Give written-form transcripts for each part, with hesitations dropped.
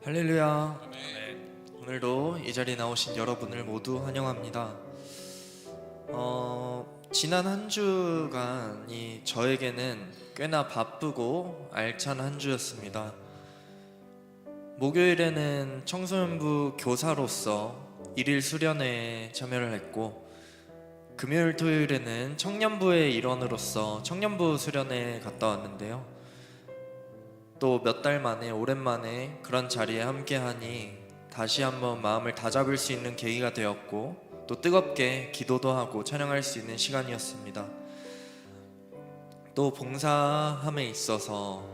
할렐루야. 오늘도 이 자리에 나오신 여러분을 모두 환영합니다. 지난 한 주간이 저에게는 꽤나 바쁘고 알찬 한 주였습니다. 목요일에는 청소년부 교사로서 일일 수련회에 참여를 했고, 금요일 토요일에는 청년부의 일원으로서 청년부 수련회에 갔다 왔는데요. 또 몇 달 만에 오랜만에 그런 자리에 함께하니 다시 한번 마음을 다잡을 수 있는 계기가 되었고, 또 뜨겁게 기도도 하고 찬양할 수 있는 시간이었습니다. 또 봉사함에 있어서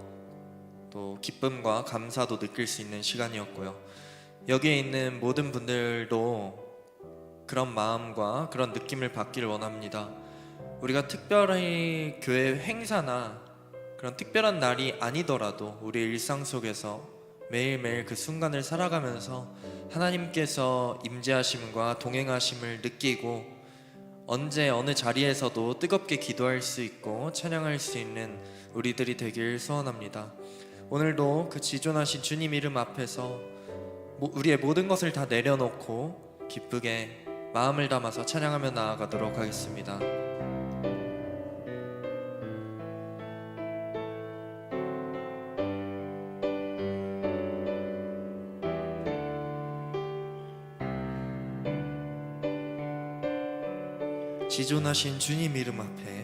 또 기쁨과 감사도 느낄 수 있는 시간이었고요. 여기에 있는 모든 분들도 그런 마음과 그런 느낌을 받기를 원합니다. 우리가 특별히 교회 행사나 그런 특별한 날이 아니더라도 우리 일상 속에서 매일매일 그 순간을 살아가면서 하나님께서 임재하심과 동행하심을 느끼고, 언제 어느 자리에서도 뜨겁게 기도할 수 있고 찬양할 수 있는 우리들이 되길 소원합니다. 오늘도 그 지존하신 주님 이름 앞에서 우리의 모든 것을 다 내려놓고 기쁘게 마음을 담아서 찬양하며 나아가도록 하겠습니다. 지존하신 주님 이름 앞에,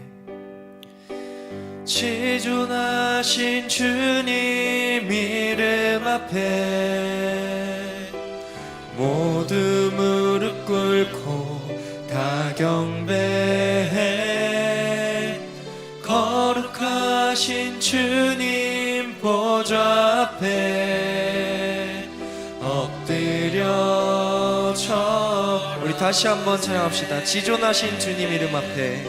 지존하신 주님 이름 앞에 모두 무릎 꿇고 다 경배해. 거룩하신 주님 보좌 앞에 엎드려 우리 다시 한번 찬양합시다. 지존하신 주님 이름 앞에,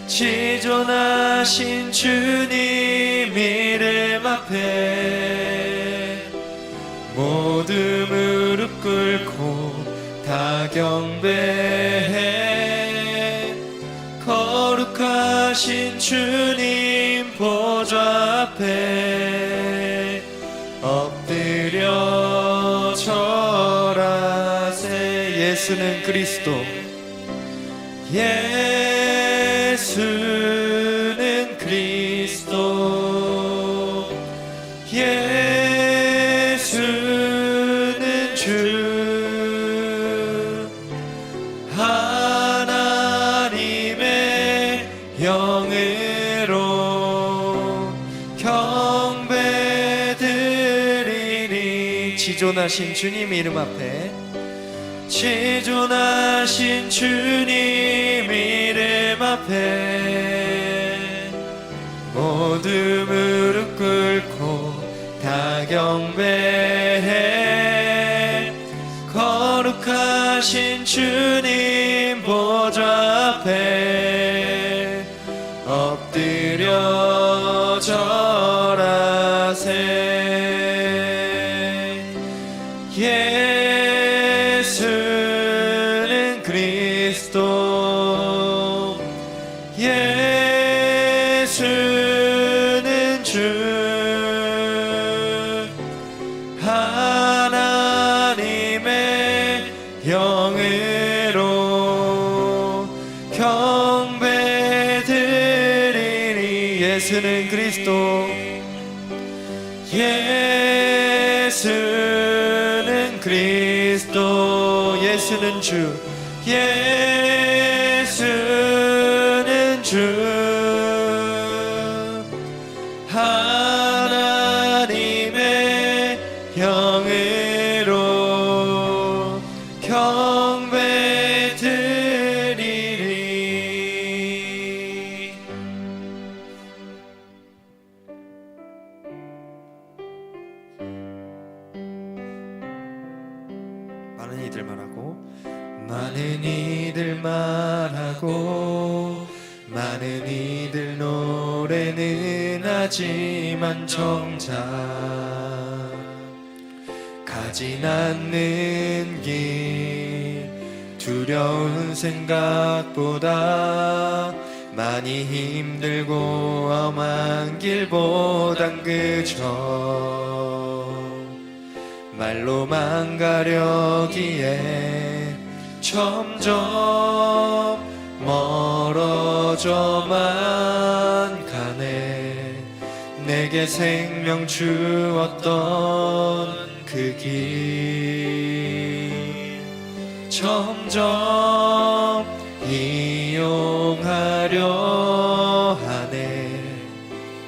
지존하신 주님 이름 앞에 모두 무릎 꿇고 다 경배해. 거룩하신 주님 보좌 앞에 엎드려 절하세. 예수는 그리스도, 예수는 그리스도, 예수는 주, 하나님의 영으로 경배드리리. 지존하신 주님 이름 앞에, 지존하신 주님 이름 앞에 모두 무릎 꿇고 다 경배해. 거룩하신 주님 보좌 앞에 엎드려 절하세. 예수는 그리스도, 예수는 주, 하나님의 영으로 경배드리리. 예수는 그리스도, 예수는 그리스도, 예수는 주, 예수는 주, 하나님의 영으로 경배드리리. 많은 이들 말하고, 많은 이들 말하고, 많은 이들 노래는 하지만 정작 가진 않는 길, 두려운 생각보다 많이 힘들고 험한 길보단 그저 말로만 가려기에 점점 멀어져만 가네. 내게 생명 주었던 그 길 점점 이용하려 하네.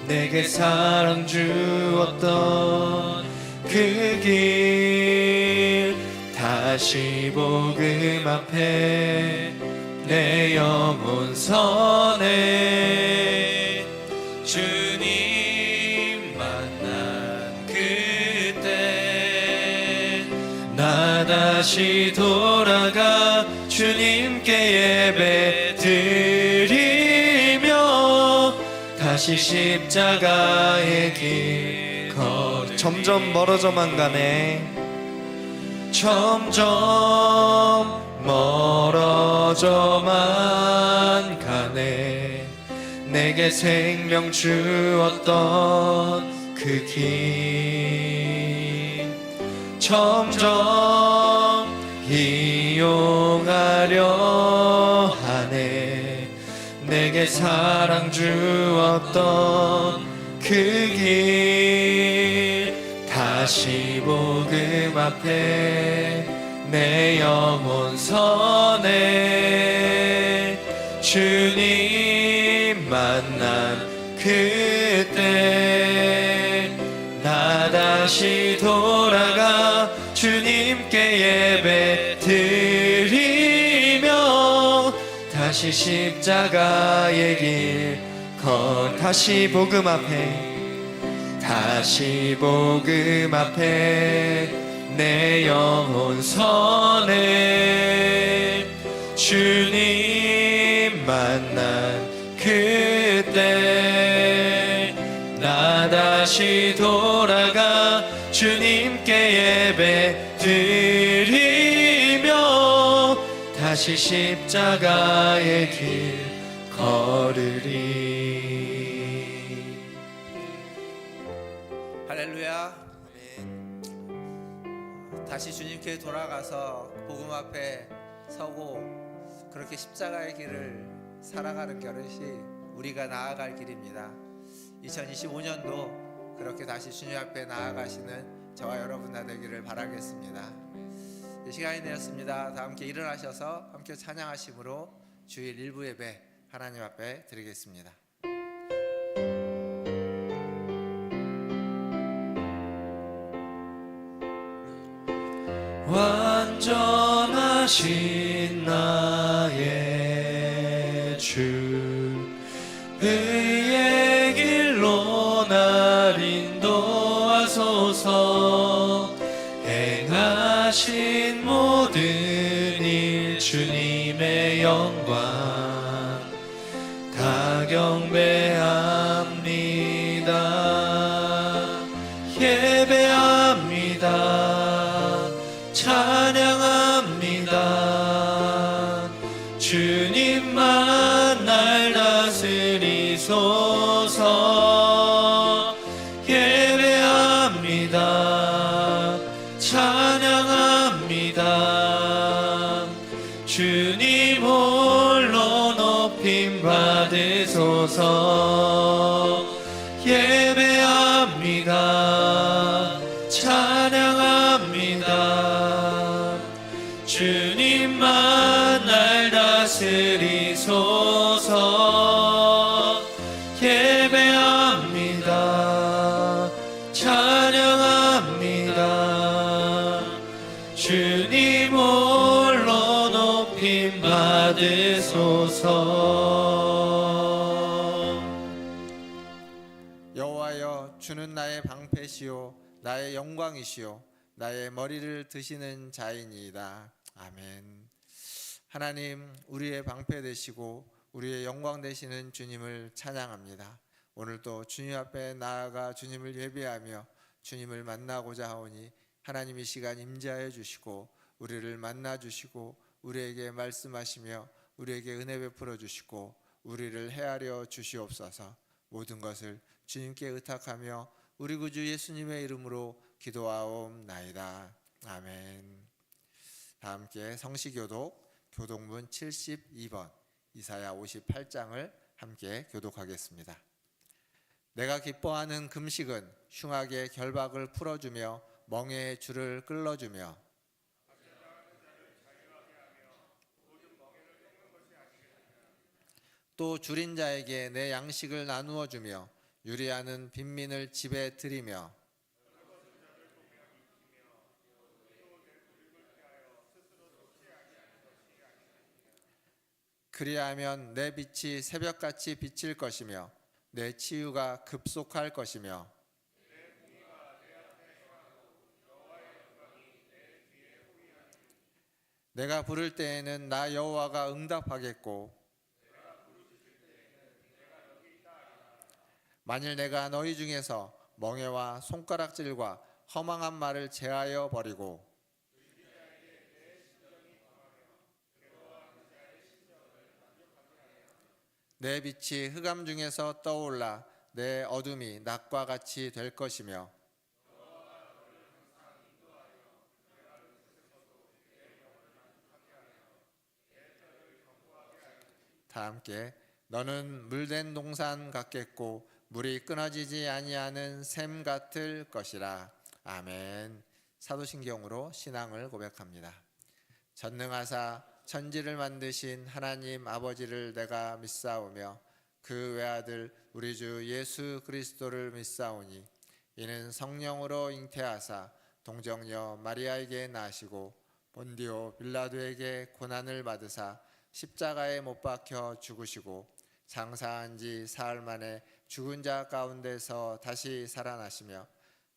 내게 사랑 주었던 그 길 다시 복음 앞에 내 영혼 선해. 주님 만난 그때 나 다시 돌아가 주님께 예배 드리며 다시 십자가의 길 걸으리. 점점 멀어져만 가네. 점점 멀어져만 가네. 내게 생명 주었던 그 길 점점 이용하려 하네. 내게 사랑 주었던 그 길 다시 복음 앞에 내 영혼 선해. 주님 만난 그때 나 다시 돌아가 주님께 예배 드리며 다시 십자가의 길 다시 복음 앞에 다시 복음 앞에 내 영혼 선해. 주님 만난 그때 나 다시 돌아가 주님께 예배 드리며 다시 십자가의 길 걸으리. 할렐루야. 다시 주님께 돌아가서 복음 앞에 서고 그렇게 십자가의 길을 살아가는 것이 우리가 나아갈 길입니다. 2025년도 그렇게 다시 주님 앞에 나아가시는 저와 여러분 다 되기를 바라겠습니다. 시간이 되었습니다. 다 함께 일어나셔서 함께 찬양하심으로 주일 일부 예배 하나님 앞에 드리겠습니다. 완전하신 나의 주 의의 길로 날 인도하소서. 행하신 모든 일 주님의 영광 다 경배합니다. 예배합니다. 찬양합니다. 주님만 날 다스리소서. 예배합니다. 찬양합니다. 주님 홀로 높임 받으소서. 예배합니다. 찬양합니다. 주님만 날 다스리소서. 예배합니다. 찬양합니다. 주님 홀로 높임 받으소서. 여호와여, 주는 나의 방패시요 나의 영광이시요 나의 머리를 드시는 자이니이다. 아멘. 하나님, 우리의 방패 되시고 우리의 영광 되시는 주님을 찬양합니다. 오늘도 주님 앞에 나아가 주님을 예배하며 주님을 만나고자 하오니 하나님 이 시간 임재하여 주시고 우리를 만나 주시고 우리에게 말씀하시며 우리에게 은혜 베풀어 주시고 우리를 헤아려 주시옵소서. 모든 것을 주님께 의탁하며 우리 구주 예수님의 이름으로 기도하옵나이다. 아멘. 다 함께 성시교독 교독문 72번 이사야 58장을 함께 교독하겠습니다. 내가 기뻐하는 금식은 흉악의 결박을 풀어주며 멍에의 줄을 끌어주며 또 줄인 자에게 내 양식을 나누어 주며 유리하는 빈민을 집에 들이며 그리하면 내 빛이 새벽같이 비칠 것이며 내 치유가 급속할 것이며 내가 부를 때에는 나 여호와가 응답하겠고 만일 내가 너희 중에서 멍에와 손가락질과 허망한 말을 제하여 버리고 내 빛이 흑암 중에서 떠올라 내 어둠이 낮과 같이 될 것이며 다 함께 너는 물된 동산 같겠고 물이 끊어지지 아니하는 샘 같을 것이라. 아멘. 사도신경으로 신앙을 고백합니다. 전능하사 천지를 만드신 하나님 아버지를 내가 믿사오며 그 외아들 우리 주 예수 그리스도를 믿사오니 이는 성령으로 잉태하사 동정녀 마리아에게 나시고 본디오 빌라도에게 고난을 받으사 십자가에 못 박혀 죽으시고 장사한 지 사흘 만에 죽은 자 가운데서 다시 살아나시며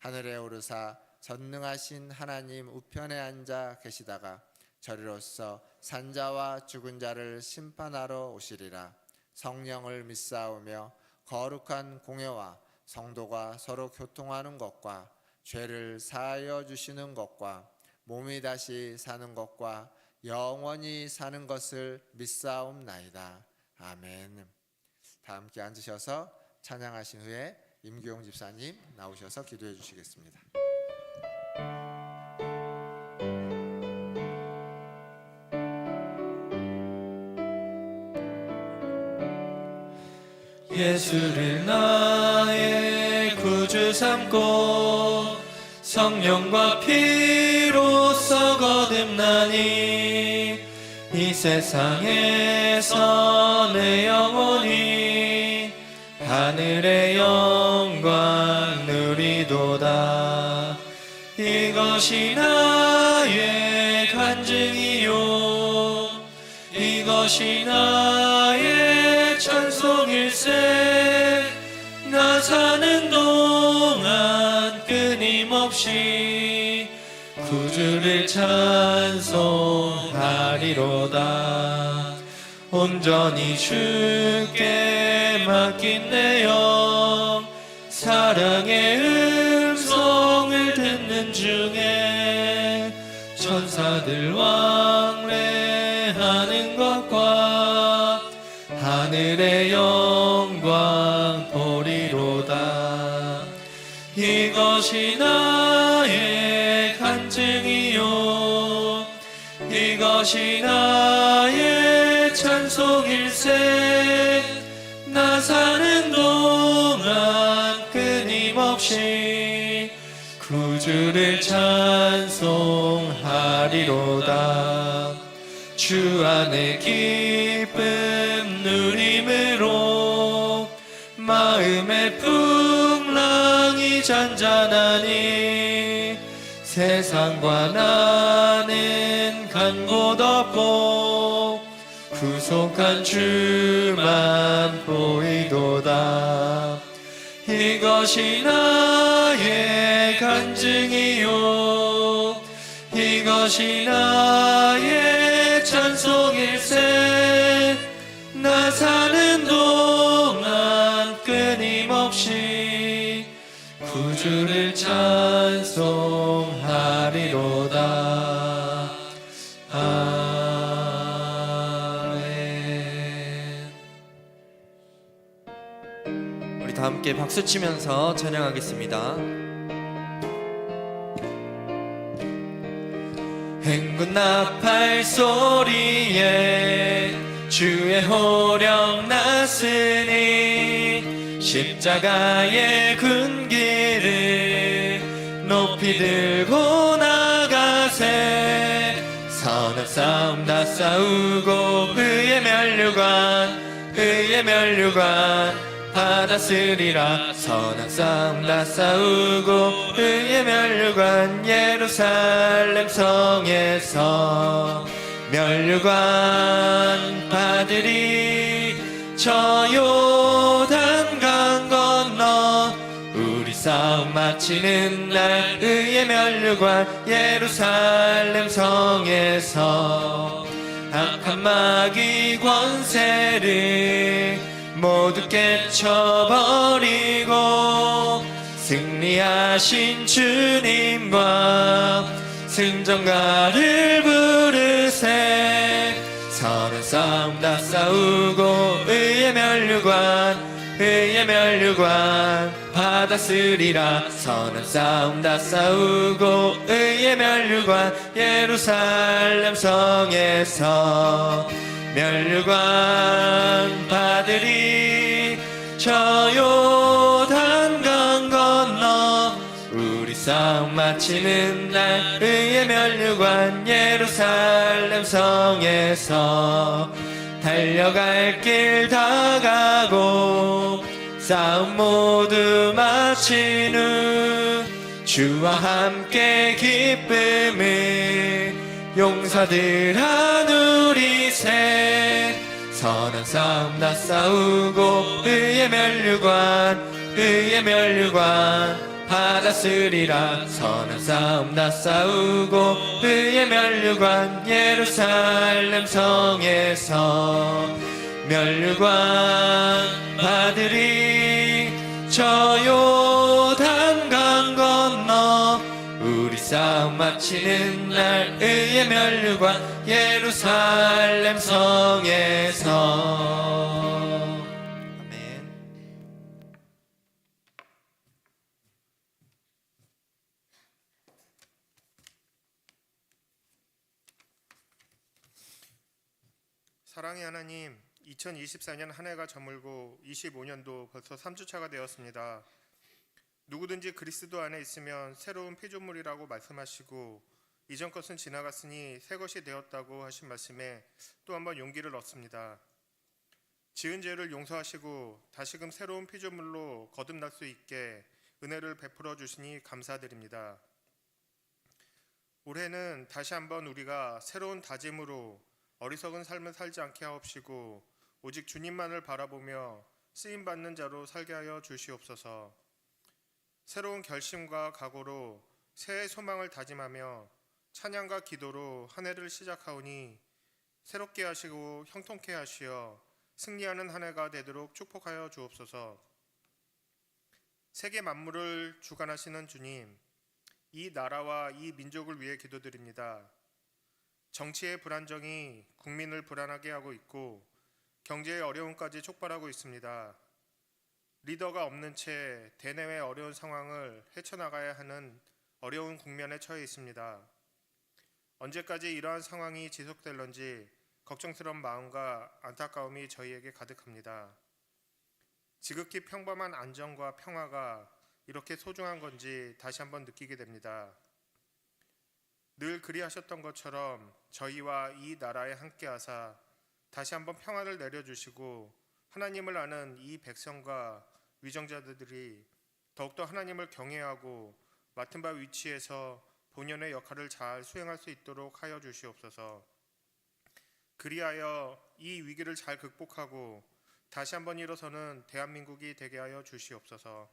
하늘에 오르사 전능하신 하나님 우편에 앉아 계시다가 저리로서 산자와 죽은 자를 심판하러 오시리라. 성령을 믿사오며 거룩한 공회와 성도가 서로 교통하는 것과 죄를 사하여 주시는 것과 몸이 다시 사는 것과 영원히 사는 것을 믿사옵나이다. 아멘. 다 함께 앉으셔서 찬양하신 후에 임규용 집사님 나오셔서 기도해 주시겠습니다. 예수를 나의 구주 삼고 성령과 피로써 거듭나니 이 세상에서 내 영혼이 하늘의 영광 누리도다. 이것이 나의 간증이요 이것이 나의 찬송일세. 나 사는 동안 끊임없이 구주를 찬송하리로다. 온전히 주께 맡긴 내 영 사랑의 음성을 듣는 중에 천사들 왕래하는 것과 하늘의 영광 보리로다. 이것이 나의 간증이요 이것이 나의 찬송일세. 나 사는 동안 끊임없이 구주를 찬송하리로다. 주 안에 기쁨 누림으로 마음의 풍랑이 잔잔하니 세상과 나는 간 곳 없고 구속한 주만 보이도다. 이것이 나의 간증이요 이것이 나의 찬송일세. 나 사는 동안 끊임없이 구주를 찬송하리로다. 아멘. 우리 우리 다 함께 박수 치면서 찬양하겠습니다. 행군 나팔 소리에 주의 호령 났으니 십자가의 군기를 높이 들고 나가세. 선한 싸움 다 싸우고 의의 면류관 받았으리라. 선한 싸움 다 싸우고 의의 면류관 예루살렘 성에서 면류관 받으리. 저 요단강 건너 우리 싸움 마치는 날 의의 면류관 예루살렘 성에서 악한 마귀 권세를 모두 깨쳐버리고 승리하신 주님과 승전가를 부르세. 선한 싸움 다 싸우고 의의 면류관 받았으리라. 선한 싸움 다 싸우고 의의 면류관 예루살렘 성에서 면류관 받으리. 저 요단강 건너 우리 싸움 마치는 날 의의 면류관 예루살렘 성에서 달려갈 길 다 가고 싸움 모두 마친 후 주와 함께 기쁨을 용사들아 누리세. 선한 싸움 다 싸우고 의의 면류관 받았으리라. 선한 싸움 다 싸우고 의의 면류관 예루살렘 성에서 면류관 받으리. 저 요단강 건너 우리 싸움 마치는 날 의의 면류관 예루살렘 성에서. 아멘. 사랑의 하나님, 2024년 한 해가 저물고 25년도 벌써 3주차가 되었습니다. 누구든지 그리스도 안에 있으면 새로운 피조물이라고 말씀하시고 이전 것은 지나갔으니 새 것이 되었다고 하신 말씀에 또 한번 용기를 얻습니다. 지은 죄를 용서하시고 다시금 새로운 피조물로 거듭날 수 있게 은혜를 베풀어 주시니 감사드립니다. 올해는 다시 한번 우리가 새로운 다짐으로 어리석은 삶을 살지 않게 하옵시고 오직 주님만을 바라보며 쓰임받는 자로 살게 하여 주시옵소서. 새로운 결심과 각오로 새해 소망을 다짐하며 찬양과 기도로 한 해를 시작하오니 새롭게 하시고 형통케 하시어 승리하는 한 해가 되도록 축복하여 주옵소서. 세계 만물을 주관하시는 주님, 이 나라와 이 민족을 위해 기도드립니다. 정치의 불안정이 국민을 불안하게 하고 있고 경제의 어려움까지 촉발하고 있습니다. 리더가 없는 채 대내외 어려운 상황을 헤쳐나가야 하는 어려운 국면에 처해 있습니다. 언제까지 이러한 상황이 지속될런지 걱정스러운 마음과 안타까움이 저희에게 가득합니다. 지극히 평범한 안정과 평화가 이렇게 소중한 건지 다시 한번 느끼게 됩니다. 늘 그리하셨던 것처럼 저희와 이 나라에 함께하사 다시 한번 평화를 내려주시고 하나님을 아는 이 백성과 위정자들이 더욱더 하나님을 경외하고 맡은 바 위치에서 본연의 역할을 잘 수행할 수 있도록 하여 주시옵소서. 그리하여 이 위기를 잘 극복하고 다시 한번 일어서는 대한민국이 되게 하여 주시옵소서.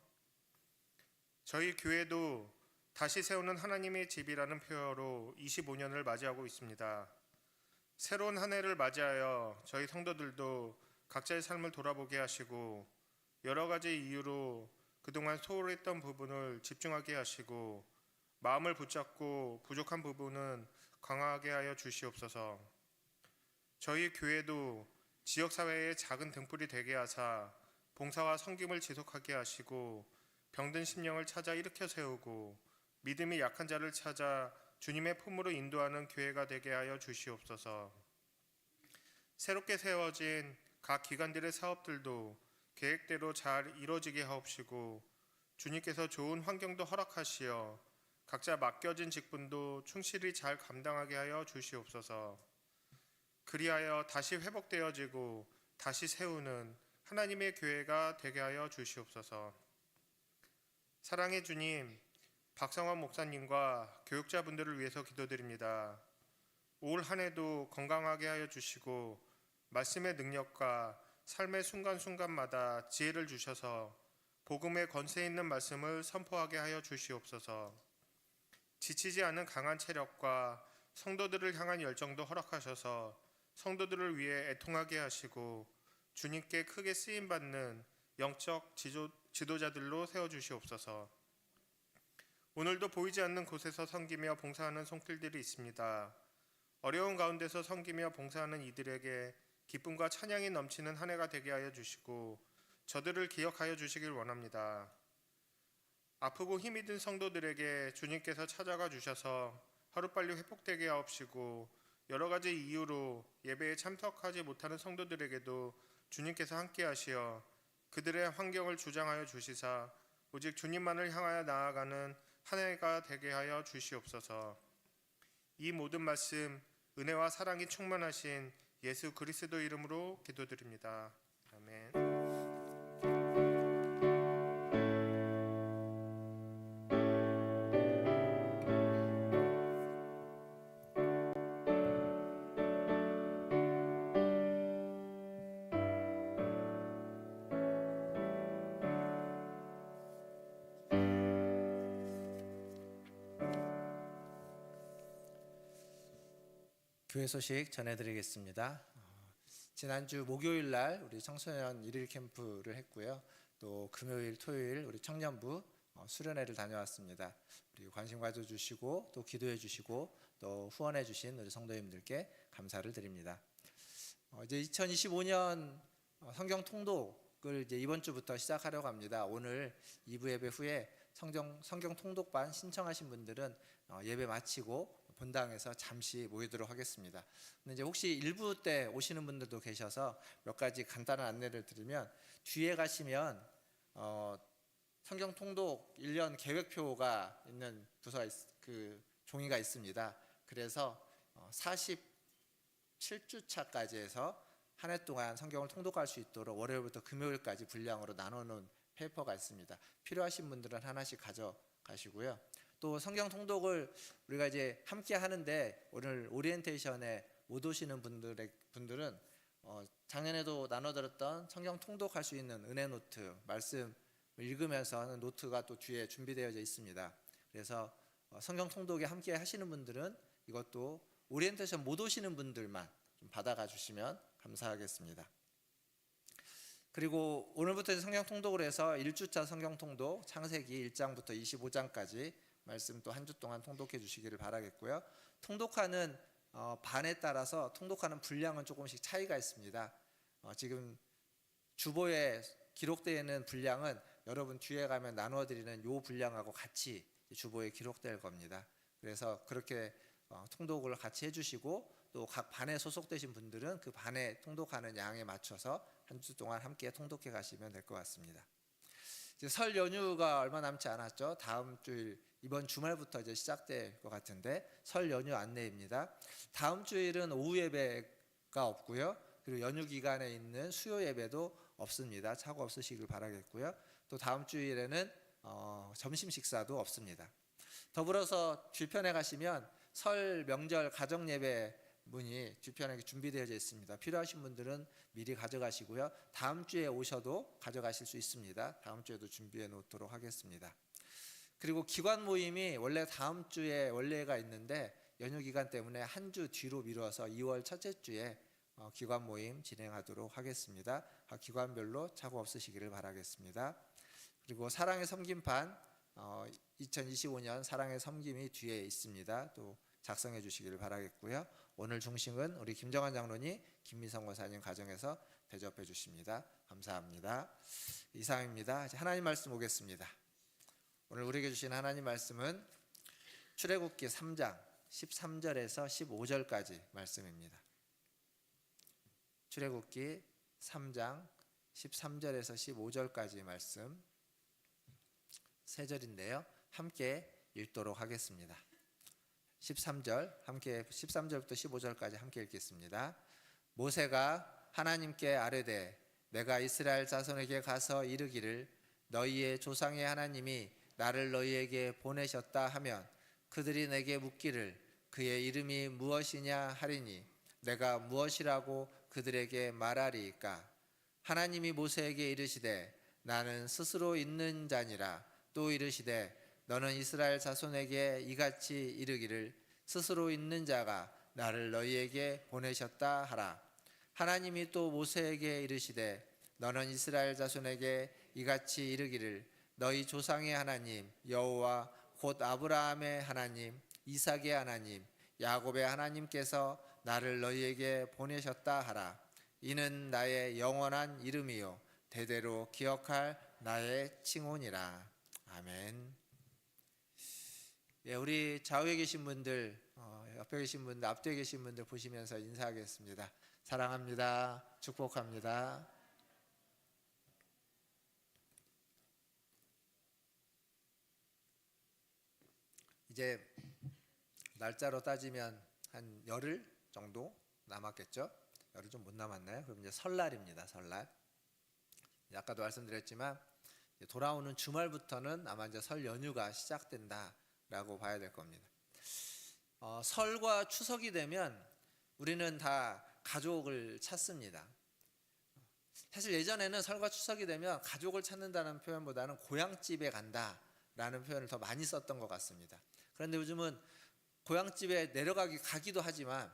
저희 교회도 다시 세우는 하나님의 집이라는 표어로 25년을 맞이하고 있습니다. 새로운 한 해를 맞이하여 저희 성도들도 각자의 삶을 돌아보게 하시고 여러 가지 이유로 그동안 소홀했던 부분을 집중하게 하시고 마음을 붙잡고 부족한 부분은 강화하게 하여 주시옵소서. 저희 교회도 지역사회의 작은 등불이 되게 하사 봉사와 섬김을 지속하게 하시고 병든 심령을 찾아 일으켜 세우고 믿음이 약한 자를 찾아 주님의 품으로 인도하는 교회가 되게 하여 주시옵소서. 새롭게 세워진 각 기관들의 사업들도 계획대로 잘 이루어지게 하옵시고 주님께서 좋은 환경도 허락하시어 각자 맡겨진 직분도 충실히 잘 감당하게 하여 주시옵소서. 그리하여 다시 회복되어지고 다시 세우는 하나님의 교회가 되게 하여 주시옵소서. 사랑의 주님, 박성환 목사님과 교육자분들을 위해서 기도드립니다. 올 한 해도 건강하게 하여 주시고 말씀의 능력과 삶의 순간순간마다 지혜를 주셔서 복음의 권세 있는 말씀을 선포하게 하여 주시옵소서. 지치지 않은 강한 체력과 성도들을 향한 열정도 허락하셔서 성도들을 위해 애통하게 하시고 주님께 크게 쓰임받는 영적 지도자들로 세워주시옵소서. 오늘도 보이지 않는 곳에서 섬기며 봉사하는 손길들이 있습니다. 어려운 가운데서 섬기며 봉사하는 이들에게 기쁨과 찬양이 넘치는 한 해가 되게 하여 주시고 저들을 기억하여 주시길 원합니다. 아프고 힘이 든 성도들에게 주님께서 찾아가 주셔서 하루빨리 회복되게 하옵시고 여러 가지 이유로 예배에 참석하지 못하는 성도들에게도 주님께서 함께 하시어 그들의 환경을 주장하여 주시사 오직 주님만을 향하여 나아가는 한 해가 되게 하여 주시옵소서. 이 모든 말씀 은혜와 사랑이 충만하신 예수 그리스도 이름으로 기도드립니다. 아멘. 교회 소식 전해드리겠습니다. 지난주 목요일 날 우리 청소년 일일 캠프를 했고요. 또 금요일, 토요일 우리 청년부 수련회를 다녀왔습니다. 우리 관심 가져주시고 또 기도해 주시고 또 후원해 주신 우리 성도님들께 감사를 드립니다. 이제 2025년 성경 통독을 이제 이번 주부터 시작하려고 합니다. 오늘 2부 예배 후에 성경 통독반 신청하신 분들은 예배 마치고 본당에서 잠시 모이도록 하겠습니다. 근데 이제 혹시 1부 때 오시는 분들도 계셔서 몇 가지 간단한 안내를 드리면 뒤에 가시면 성경 통독 1년 계획표가 있는 그 종이가 있습니다. 그래서 47주차까지 해서 한 해 동안 성경을 통독할 수 있도록 월요일부터 금요일까지 분량으로 나눠놓은 페이퍼가 있습니다. 필요하신 분들은 하나씩 가져가시고요. 또 성경 통독을 우리가 이제 함께 하는데 오늘 오리엔테이션에 못 오시는 분들은 작년에도 나눠드렸던 성경 통독할 수 있는 은혜 노트 말씀 읽으면서 하는 노트가 또 뒤에 준비되어져 있습니다. 그래서 성경 통독에 함께 하시는 분들은 이것도 오리엔테이션 못 오시는 분들만 좀 받아가 주시면 감사하겠습니다. 그리고 오늘부터 성경 통독을 해서 1주차 성경 통독 창세기 1장부터 25장까지 말씀 또 한 주 동안 통독해 주시기를 바라겠고요. 통독하는 반에 따라서 통독하는 분량은 조금씩 차이가 있습니다. 지금 주보에 기록되어 있는 분량은 여러분 뒤에 가면 나누어 드리는 요 분량하고 같이 주보에 기록될 겁니다. 그래서 그렇게 통독을 같이 해주시고 또 각 반에 소속되신 분들은 그 반에 통독하는 양에 맞춰서 한 주 동안 함께 통독해 가시면 될 것 같습니다. 이제 설 연휴가 얼마 남지 않았죠. 다음 주일 이번 주말부터 이제 시작될 것 같은데 설 연휴 안내입니다. 다음 주일은 오후 예배가 없고요. 그리고 연휴 기간에 있는 수요 예배도 없습니다. 착오 없으시길 바라겠고요. 또 다음 주일에는 점심 식사도 없습니다. 더불어서 주편에 가시면 설 명절 가정 예배 문이 주편에 준비되어 있습니다. 필요하신 분들은 미리 가져가시고요. 다음 주에 오셔도 가져가실 수 있습니다. 다음 주에도 준비해 놓도록 하겠습니다. 그리고 기관 모임이 원래 다음 주에 원래가 있는데 연휴 기간 때문에 한 주 뒤로 미뤄서 2월 첫째 주에 기관 모임 진행하도록 하겠습니다. 기관별로 착오 없으시기를 바라겠습니다. 그리고 사랑의 섬김판 2025년 사랑의 섬김이 뒤에 있습니다. 또 작성해 주시기를 바라겠고요. 오늘 중심은 우리 김정환 장로님, 김미성 권사님 가정에서 대접해 주십니다. 감사합니다. 이상입니다. 이제 하나님 말씀 오겠습니다. 오늘 우리에게 주신 하나님 말씀은 출애굽기 3장 13절에서 15절까지 말씀입니다. 출애굽기 3장 13절에서 15절까지 말씀 세 절인데요. 함께 읽도록 하겠습니다. 13절부터 15절까지 함께 읽겠습니다. 모세가 하나님께 아뢰되 내가 이스라엘 자손에게 가서 이르기를 너희의 조상의 하나님이 나를 너희에게 보내셨다 하면 그들이 내게 묻기를 그의 이름이 무엇이냐 하리니 내가 무엇이라고 그들에게 말하리이까. 하나님이 모세에게 이르시되 나는 스스로 있는 자니라. 또 이르시되 너는 이스라엘 자손에게 이같이 이르기를 스스로 있는 자가 나를 너희에게 보내셨다 하라. 하나님이 또 모세에게 이르시되 너는 이스라엘 자손에게 이같이 이르기를 너희 조상의 하나님 여호와 곧 아브라함의 하나님 이삭의 하나님 야곱의 하나님께서 나를 너희에게 보내셨다 하라. 이는 나의 영원한 이름이요 대대로 기억할 나의 칭혼이라. 아멘. 예, 우리 좌우에 계신 분들, 옆에 계신 분들, 앞뒤에 계신 분들 보시면서 인사하겠습니다. 사랑합니다. 축복합니다. 이제 날짜로 따지면 한 열흘 정도 남았겠죠? 열흘 좀 못 남았나요? 그럼 이제 설날입니다. 설날. 아까도 말씀드렸지만 돌아오는 주말부터는 아마 이제 설 연휴가 시작된다라고 봐야 될 겁니다. 설과 추석이 되면 우리는 다 가족을 찾습니다. 사실 예전에는 설과 추석이 되면 가족을 찾는다는 표현보다는 고향집에 간다라는 표현을 더 많이 썼던 것 같습니다. 그런데 요즘은 고향집에 가기도 하지만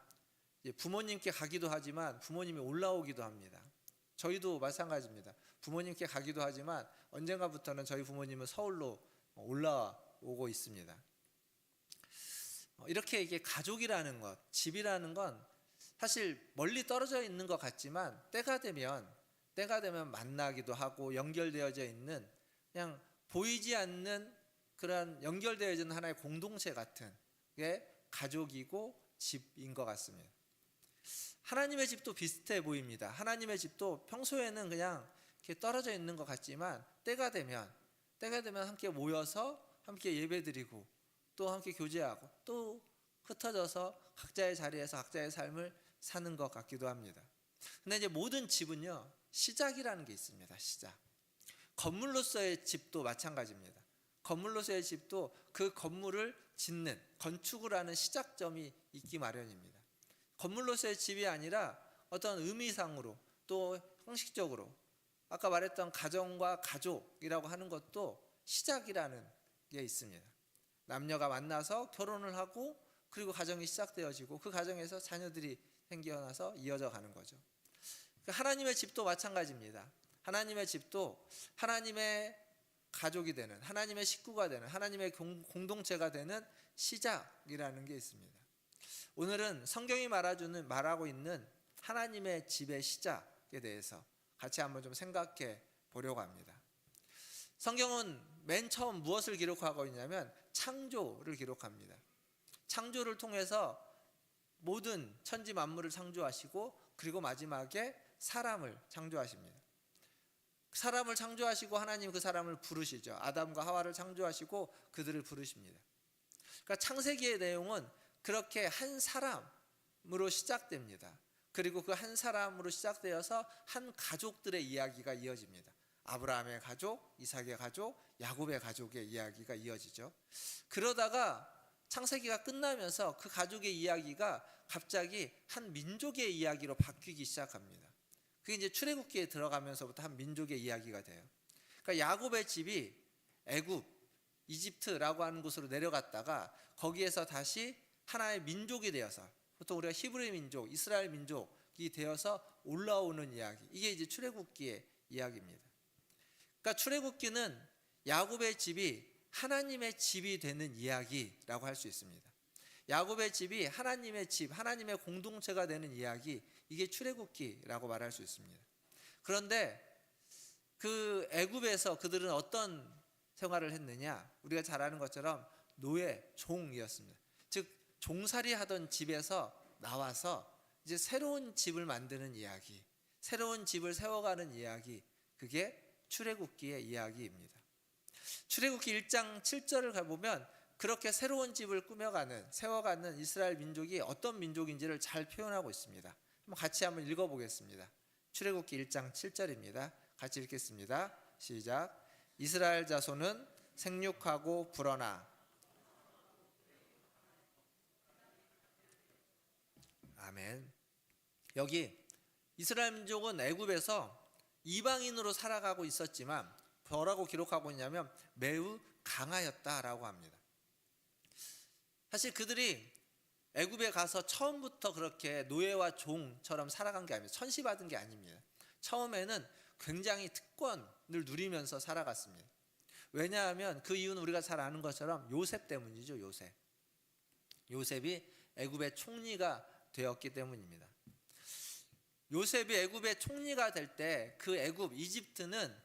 부모님께 가기도 하지만 부모님이 올라오기도 합니다. 저희도 마찬가지입니다. 부모님께 가기도 하지만 언젠가부터는 저희 부모님은 서울로 올라오고 있습니다. 이렇게 이게 가족이라는 것, 집이라는 건 사실 멀리 떨어져 있는 것 같지만 때가 되면 만나기도 하고 연결되어져 있는 그냥 보이지 않는 그런 연결되어진 하나의 공동체 같은 게 가족이고 집인 것 같습니다. 하나님의 집도 비슷해 보입니다. 하나님의 집도 평소에는 그냥 이렇게 떨어져 있는 것 같지만 때가 되면 함께 모여서 함께 예배드리고 또 함께 교제하고 또 흩어져서 각자의 자리에서 각자의 삶을 사는 것 같기도 합니다. 근데 이제 모든 집은요 시작이라는 게 있습니다. 시작. 건물로서의 집도 마찬가지입니다. 건물로서의 집도 그 건물을 짓는 건축을 하는 시작점이 있기 마련입니다. 건물로서의 집이 아니라 어떤 의미상으로 또 형식적으로 아까 말했던 가정과 가족이라고 하는 것도 시작이라는 게 있습니다. 남녀가 만나서 결혼을 하고 그리고 가정이 시작되어지고 그 가정에서 자녀들이 생겨나서 이어져 가는 거죠. 하나님의 집도 마찬가지입니다. 하나님의 집도 하나님의 가족이 되는 하나님의 식구가 되는 하나님의 공동체가 되는 시작이라는 게 있습니다. 오늘은 성경이 말하고 있는 하나님의 집의 시작에 대해서 같이 한번 좀 생각해 보려고 합니다. 성경은 맨 처음 무엇을 기록하고 있냐면 창조를 기록합니다. 창조를 통해서 모든 천지 만물을 창조하시고 그리고 마지막에 사람을 창조하십니다. 사람을 창조하시고 하나님 그 사람을 부르시죠. 아담과 하와를 창조하시고 그들을 부르십니다. 그러니까 창세기의 내용은 그렇게 한 사람으로 시작됩니다. 그리고 그 한 사람으로 시작되어서 한 가족들의 이야기가 이어집니다. 아브라함의 가족, 이삭의 가족, 야곱의 가족의 이야기가 이어지죠. 그러다가 창세기가 끝나면서 그 가족의 이야기가 갑자기 한 민족의 이야기로 바뀌기 시작합니다. 그게 이제 출애굽기에 들어가면서부터 한 민족의 이야기가 돼요. 그러니까 야곱의 집이 애굽, 이집트라고 하는 곳으로 내려갔다가 거기에서 다시 하나의 민족이 되어서 보통 우리가 히브리 민족, 이스라엘 민족이 되어서 올라오는 이야기. 이게 이제 출애굽기의 이야기입니다. 그러니까 출애굽기는 야곱의 집이 하나님의 집이 되는 이야기라고 할 수 있습니다. 야곱의 집이 하나님의 집, 하나님의 공동체가 되는 이야기, 이게 출애굽기라고 말할 수 있습니다. 그런데 그 애굽에서 그들은 어떤 생활을 했느냐? 우리가 잘 아는 것처럼 노예, 종이었습니다. 즉 종살이 하던 집에서 나와서 이제 새로운 집을 만드는 이야기, 새로운 집을 세워가는 이야기, 그게 출애굽기의 이야기입니다. 출애굽기 1장 7절을 가보면 그렇게 새로운 집을 꾸며가는, 세워가는 이스라엘 민족이 어떤 민족인지를 잘 표현하고 있습니다. 같이 한번 읽어보겠습니다. 출애굽기 1장 7절입니다. 같이 읽겠습니다. 시작. 이스라엘 자손은 생육하고 불어나. 아멘. 여기 이스라엘 민족은 애굽에서 이방인으로 살아가고 있었지만 뭐라고 기록하고 있냐면 매우 강하였다라고 합니다. 사실 그들이 애굽에 가서 처음부터 그렇게 노예와 종처럼 살아간 게 아닙니다. 천시받은 게 아닙니다. 처음에는 굉장히 특권을 누리면서 살아갔습니다. 왜냐하면 그 이유는 우리가 잘 아는 것처럼 요셉 때문이죠. 요셉이 애굽의 총리가 되었기 때문입니다. 요셉이 애굽의 총리가 될 때 그 애굽 이집트는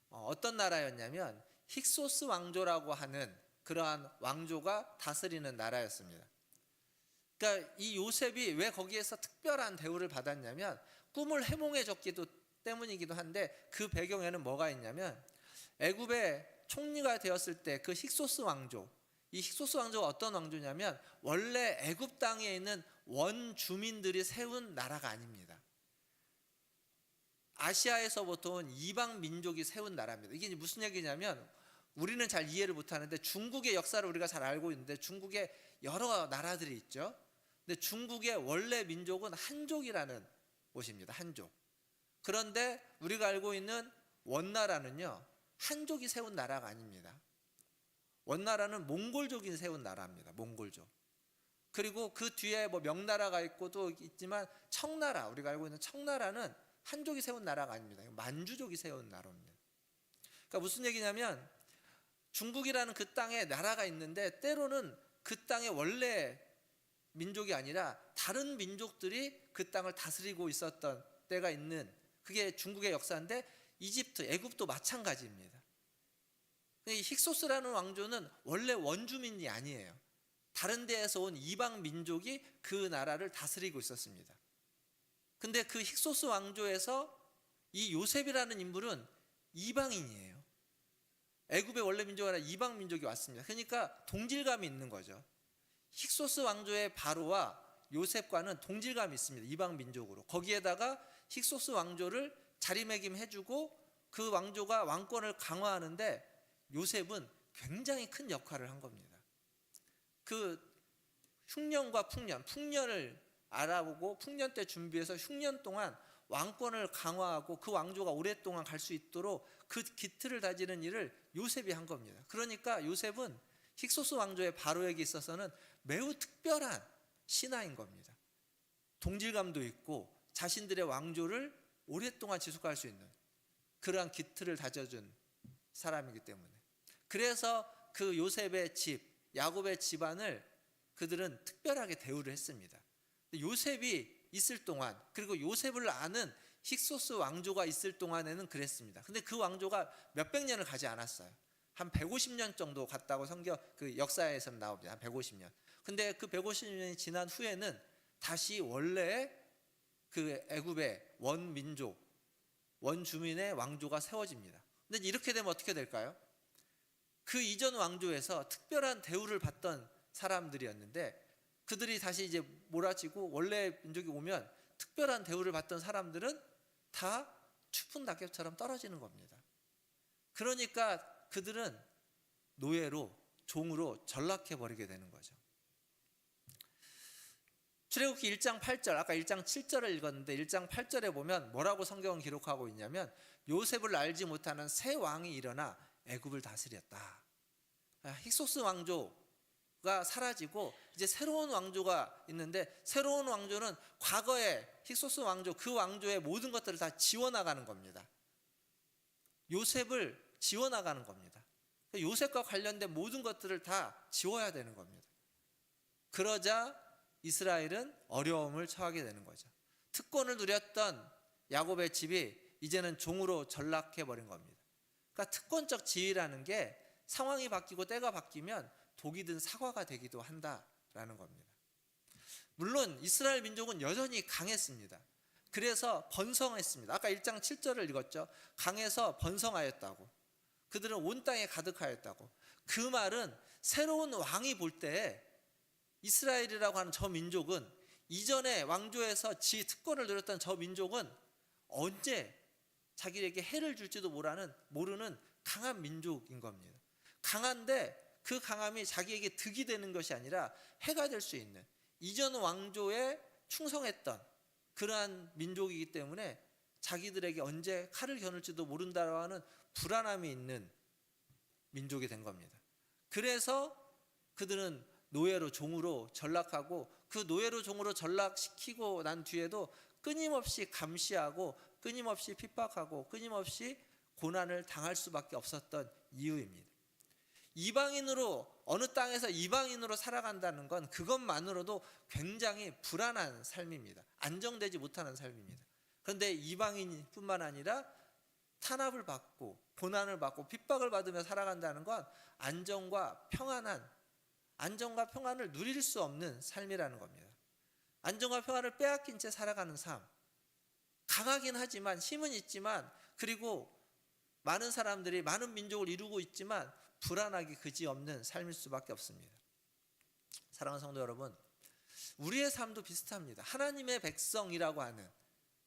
어떤 나라였냐면 힉소스 왕조라고 하는 그러한 왕조가 다스리는 나라였습니다. 그러니까 이 요셉이 왜 거기에서 특별한 대우를 받았냐면 꿈을 해몽해 줬기도 때문이기도 한데 그 배경에는 뭐가 있냐면 애굽의 총리가 되었을 때 그 힉소스 왕조, 이 힉소스 왕조가 어떤 왕조냐면 원래 애굽 땅에 있는 원주민들이 세운 나라가 아닙니다. 아시아에서부터 온 이방 민족이 세운 나라입니다. 이게 무슨 얘기냐면 우리는 잘 이해를 못하는데 중국의 역사를 우리가 잘 알고 있는데 중국에 여러 나라들이 있죠. 근데 중국의 원래 민족은 한족이라는 곳입니다. 한족. 그런데 우리가 알고 있는 원나라는요, 한족이 세운 나라가 아닙니다. 원나라는 몽골족이 세운 나라입니다. 몽골족. 그리고 그 뒤에 뭐 명나라가 있고 또 있지만 청나라, 우리가 알고 있는 청나라는 한족이 세운 나라가 아닙니다. 만주족이 세운 나라입니다. 그러니까 무슨 얘기냐면 중국이라는 그 땅에 나라가 있는데 때로는 그 땅의 원래 민족이 아니라 다른 민족들이 그 땅을 다스리고 있었던 때가 있는, 그게 중국의 역사인데 이집트, 애굽도 마찬가지입니다. 이 힉소스라는 왕조는 원래 원주민이 아니에요. 다른 데에서 온 이방 민족이 그 나라를 다스리고 있었습니다. 근데 그 힉소스 왕조에서 이 요셉이라는 인물은 이방인이에요. 애굽의 원래 민족이 아니라 이방 민족이 왔습니다. 그러니까 동질감이 있는 거죠. 힉소스 왕조의 바로와 요셉과는 동질감이 있습니다. 이방 민족으로. 거기에다가 힉소스 왕조를 자리매김해주고 그 왕조가 왕권을 강화하는데 요셉은 굉장히 큰 역할을 한 겁니다. 그 흉년과 풍년을 알아보고 풍년 때 준비해서 흉년 동안 왕권을 강화하고 그 왕조가 오랫동안 갈 수 있도록 그 기틀을 다지는 일을 요셉이 한 겁니다. 그러니까 요셉은 힉소스 왕조의 바로에게 있어서는 매우 특별한 신하인 겁니다. 동질감도 있고 자신들의 왕조를 오랫동안 지속할 수 있는 그러한 기틀을 다져준 사람이기 때문에, 그래서 그 요셉의 집, 야곱의 집안을 그들은 특별하게 대우를 했습니다. 요셉이 있을 동안, 그리고 요셉을 아는 힉소스 왕조가 있을 동안에는 그랬습니다. 근데 그 왕조가 몇백 년을 가지 않았어요. 한 150년 정도 갔다고 성경 그 역사에서는 나옵니다. 한 150년. 근데 그 150년이 지난 후에는 다시 원래 그 애굽의 원민족, 원주민의 왕조가 세워집니다. 근데 이렇게 되면 어떻게 될까요? 그 이전 왕조에서 특별한 대우를 받던 사람들이었는데 그들이 다시 이제 몰아치고 원래 민족이 오면 특별한 대우를 받던 사람들은 다 추푼 낙엽처럼 떨어지는 겁니다. 그러니까 그들은 노예로, 종으로 전락해 버리게 되는 거죠. 출애굽기 1장 8절, 아까 1장 7절을 읽었는데 1장 8절에 보면 뭐라고 성경은 기록하고 있냐면 요셉을 알지 못하는 새 왕이 일어나 애굽을 다스렸다. 힉소스 왕조가 사라지고 이제 새로운 왕조가 있는데 새로운 왕조는 과거의 힉소스 왕조, 그 왕조의 모든 것들을 다 지워나가는 겁니다. 요셉을 지워나가는 겁니다. 요셉과 관련된 모든 것들을 다 지워야 되는 겁니다. 그러자 이스라엘은 어려움을 처하게 되는 거죠. 특권을 누렸던 야곱의 집이 이제는 종으로 전락해 버린 겁니다. 그러니까 특권적 지위라는 게 상황이 바뀌고 때가 바뀌면 독이 든 사과가 되기도 한다라는 겁니다. 물론 이스라엘 민족은 여전히 강했습니다. 그래서 번성했습니다. 아까 1장 7절을 읽었죠. 강해서 번성하였다고. 그들은 온 땅에 가득하였다고. 그 말은 새로운 왕이 볼 때 이스라엘이라고 하는 저 민족은, 이전에 왕조에서 지 특권을 누렸던 저 민족은 언제 자기에게 해를 줄지도 모르는 강한 민족인 겁니다. 강한데 그 강함이 자기에게 득이 되는 것이 아니라 해가 될 수 있는, 이전 왕조에 충성했던 그러한 민족이기 때문에 자기들에게 언제 칼을 겨눌지도 모른다고 하는 불안함이 있는 민족이 된 겁니다. 그래서 그들은 노예로, 종으로 전락하고, 그 노예로, 종으로 전락시키고 난 뒤에도 끊임없이 감시하고 끊임없이 핍박하고 끊임없이 고난을 당할 수밖에 없었던 이유입니다. 이방인으로, 어느 땅에서 이방인으로 살아간다는 건 그것만으로도 굉장히 불안한 삶입니다. 안정되지 못하는 삶입니다. 그런데 이방인뿐만 아니라 탄압을 받고 고난을 받고 핍박을 받으며 살아간다는 건 안정과 평안을 누릴 수 없는 삶이라는 겁니다. 안정과 평안을 빼앗긴 채 살아가는 삶. 강하긴 하지만, 힘은 있지만, 그리고 많은 사람들이 많은 민족을 이루고 있지만 불안하기 그지없는 삶일 수밖에 없습니다. 사랑하는 성도 여러분, 우리의 삶도 비슷합니다. 하나님의 백성이라고 하는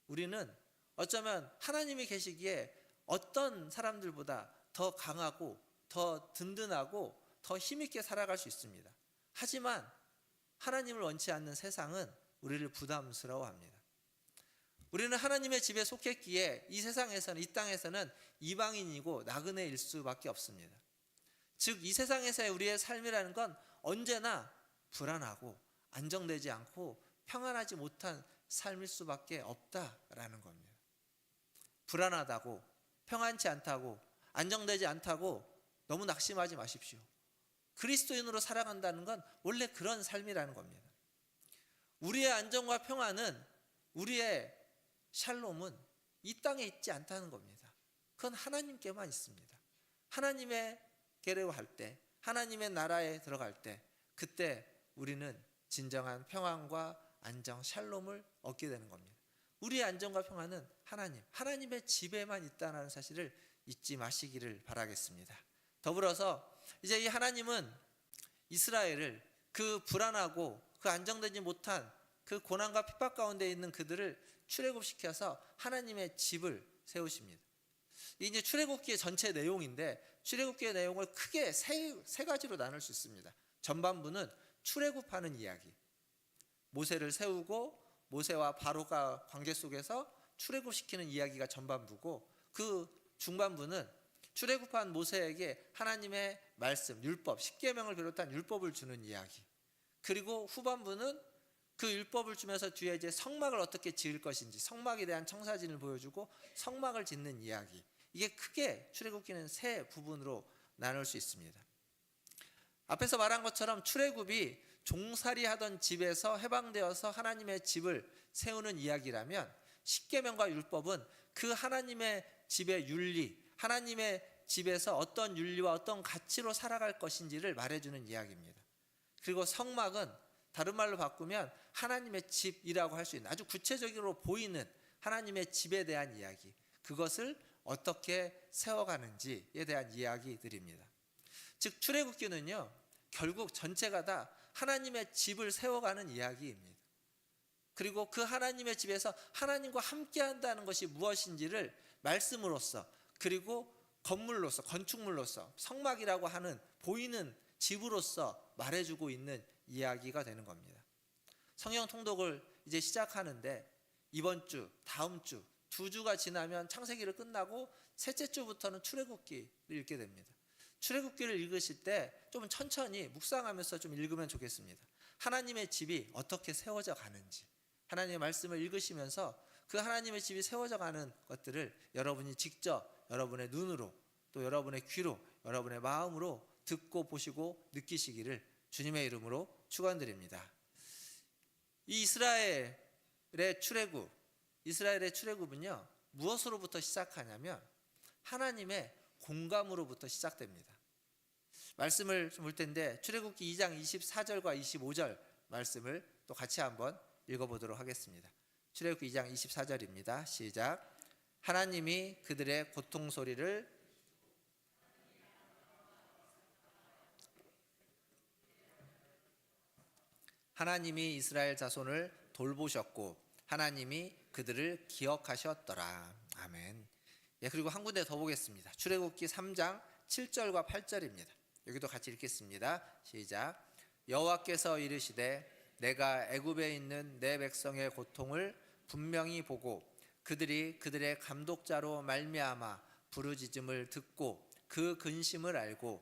우리는 어쩌면 하나님이 계시기에 어떤 사람들보다 더 강하고 더 든든하고 더 힘있게 살아갈 수 있습니다. 하지만 하나님을 원치 않는 세상은 우리를 부담스러워합니다. 우리는 하나님의 집에 속했기에 이 세상에서는, 이 땅에서는 이방인이고 나그네일 수밖에 없습니다. 즉 이 세상에서의 우리의 삶이라는 건 언제나 불안하고 안정되지 않고 평안하지 못한 삶일 수밖에 없다라는 겁니다. 불안하다고, 평안치 않다고, 안정되지 않다고 너무 낙심하지 마십시오. 그리스도인으로 살아간다는 건 원래 그런 삶이라는 겁니다. 우리의 안정과 평안은, 우리의 샬롬은 이 땅에 있지 않다는 겁니다. 그건 하나님께만 있습니다. 하나님께로 할 때, 하나님의 나라에 들어갈 때, 그때 우리는 진정한 평안과 안정, 샬롬을 얻게 되는 겁니다. 우리의 안정과 평안은 하나님의 집에만 있다는 사실을 잊지 마시기를 바라겠습니다. 더불어서 이제 이 하나님은 이스라엘을, 그 불안하고 그 안정되지 못한 그 고난과 핍박 가운데 있는 그들을 출애굽시켜서 하나님의 집을 세우십니다. 이제 출애굽기의 전체 내용인데, 출애굽기의 내용을 크게 세 가지로 나눌 수 있습니다. 전반부는 출애굽하는 이야기, 모세를 세우고 모세와 바로가 관계 속에서 출애굽시키는 이야기가 전반부고, 그 중반부는 출애굽한 모세에게 하나님의 말씀, 율법, 십계명을 비롯한 율법을 주는 이야기, 그리고 후반부는 그 율법을 주면서 뒤에 이제 성막을 어떻게 지을 것인지, 성막에 대한 청사진을 보여주고 성막을 짓는 이야기. 이게 크게 출애굽기는 세 부분으로 나눌 수 있습니다. 앞에서 말한 것처럼 출애굽이 종살이 하던 집에서 해방되어서 하나님의 집을 세우는 이야기라면, 십계명과 율법은 그 하나님의 집의 윤리, 하나님의 집에서 어떤 윤리와 어떤 가치로 살아갈 것인지를 말해주는 이야기입니다. 그리고 성막은 다른 말로 바꾸면 하나님의 집이라고 할 수 있는, 아주 구체적으로 보이는 하나님의 집에 대한 이야기, 그것을 어떻게 세워가는지에 대한 이야기들입니다. 즉 출애굽기는요, 결국 전체가 다 하나님의 집을 세워가는 이야기입니다. 그리고 그 하나님의 집에서 하나님과 함께 한다는 것이 무엇인지를 말씀으로써, 그리고 건물로서, 건축물로서, 성막이라고 하는 보이는 집으로서 말해주고 있는 이야기가 되는 겁니다. 성경 통독을 이제 시작하는데, 이번 주, 다음 주, 2주가 지나면 창세기를 끝나고 셋째 주부터는 출애굽기를 읽게 됩니다. 출애굽기를 읽으실 때 좀 천천히 묵상하면서 좀 읽으면 좋겠습니다. 하나님의 집이 어떻게 세워져 가는지, 하나님의 말씀을 읽으시면서 그 하나님의 집이 세워져 가는 것들을 여러분이 직접 여러분의 눈으로, 또 여러분의 귀로, 여러분의 마음으로 듣고 보시고 느끼시기를 주님의 이름으로 축원드립니다. 이 이스라엘의 출애굽은요, 무엇으로부터 시작하냐면 하나님의 공감으로부터 시작됩니다. 말씀을 좀 볼 텐데 출애굽기 2장 24절과 25절 말씀을 또 같이 한번 읽어보도록 하겠습니다. 출애굽기 2장 24절입니다. 시작. 하나님이 그들의 고통 소리를 하나님이 이스라엘 자손을 돌보셨고 하나님이 그들을 기억하셨더라. 아멘. 예, 그리고 한 군데 더 보겠습니다. 출애굽기 3장 7절과 8절입니다. 여기도 같이 읽겠습니다. 시작. 여호와께서 이르시되 내가 애굽에 있는 내 백성의 고통을 분명히 보고 그들이 그들의 감독자로 말미암아 부르짖음을 듣고 그 근심을 알고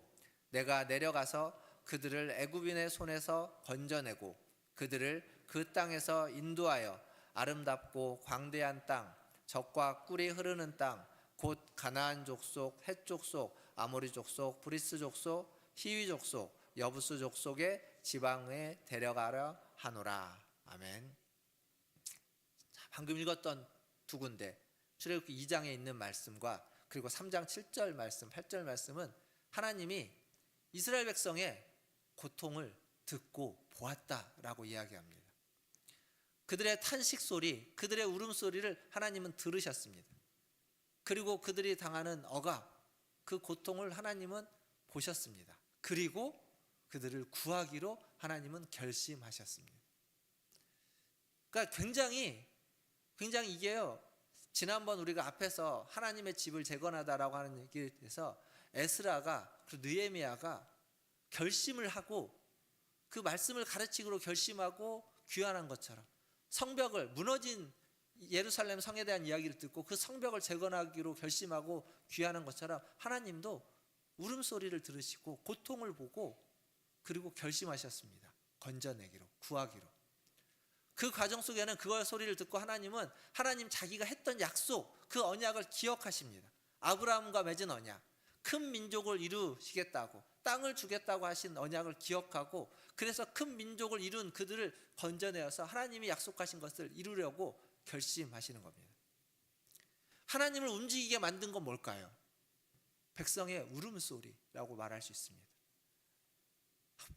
내가 내려가서 그들을 애굽인의 손에서 건져내고 그들을 그 땅에서 인도하여 아름답고 광대한 땅, 젖과 꿀이 흐르는 땅, 곧 가나안 족속, 헷 족속, 아모리 족속, 브리스 족속, 히위 족속, 여부스 족속의 지방에 데려가려 하노라. 아멘. 방금 읽었던 두 군데 출애굽기 2장에 있는 말씀과 그리고 3장 7절 말씀, 8절 말씀은 하나님이 이스라엘 백성의 고통을 듣고 보았다라고 이야기합니다. 그들의 탄식 소리, 그들의 울음소리를 하나님은 들으셨습니다. 그리고 그들이 당하는 억압, 그 고통을 하나님은 보셨습니다. 그리고 그들을 구하기로 하나님은 결심하셨습니다. 그러니까 굉장히 이게요. 지난번 우리가 앞에서 하나님의 집을 재건하다라고 하는 얘기에 대해서 에스라가 그리고 느헤미야가 결심을 하고 그 말씀을 가르치기로 결심하고 귀환한 것처럼 성벽을 무너진 예루살렘 성에 대한 이야기를 듣고 그 성벽을 재건하기로 결심하고 귀환한 것처럼 하나님도 울음소리를 들으시고 고통을 보고 그리고 결심하셨습니다. 건져내기로, 구하기로. 그 과정 속에는 그걸 소리를 듣고 하나님은 하나님 자기가 했던 약속, 그 언약을 기억하십니다. 아브라함과 맺은 언약, 큰 민족을 이루시겠다고, 땅을 주겠다고 하신 언약을 기억하고 그래서 큰 민족을 이룬 그들을 건져내어서 하나님이 약속하신 것을 이루려고 결심하시는 겁니다. 하나님을 움직이게 만든 건 뭘까요? 백성의 울음소리라고 말할 수 있습니다.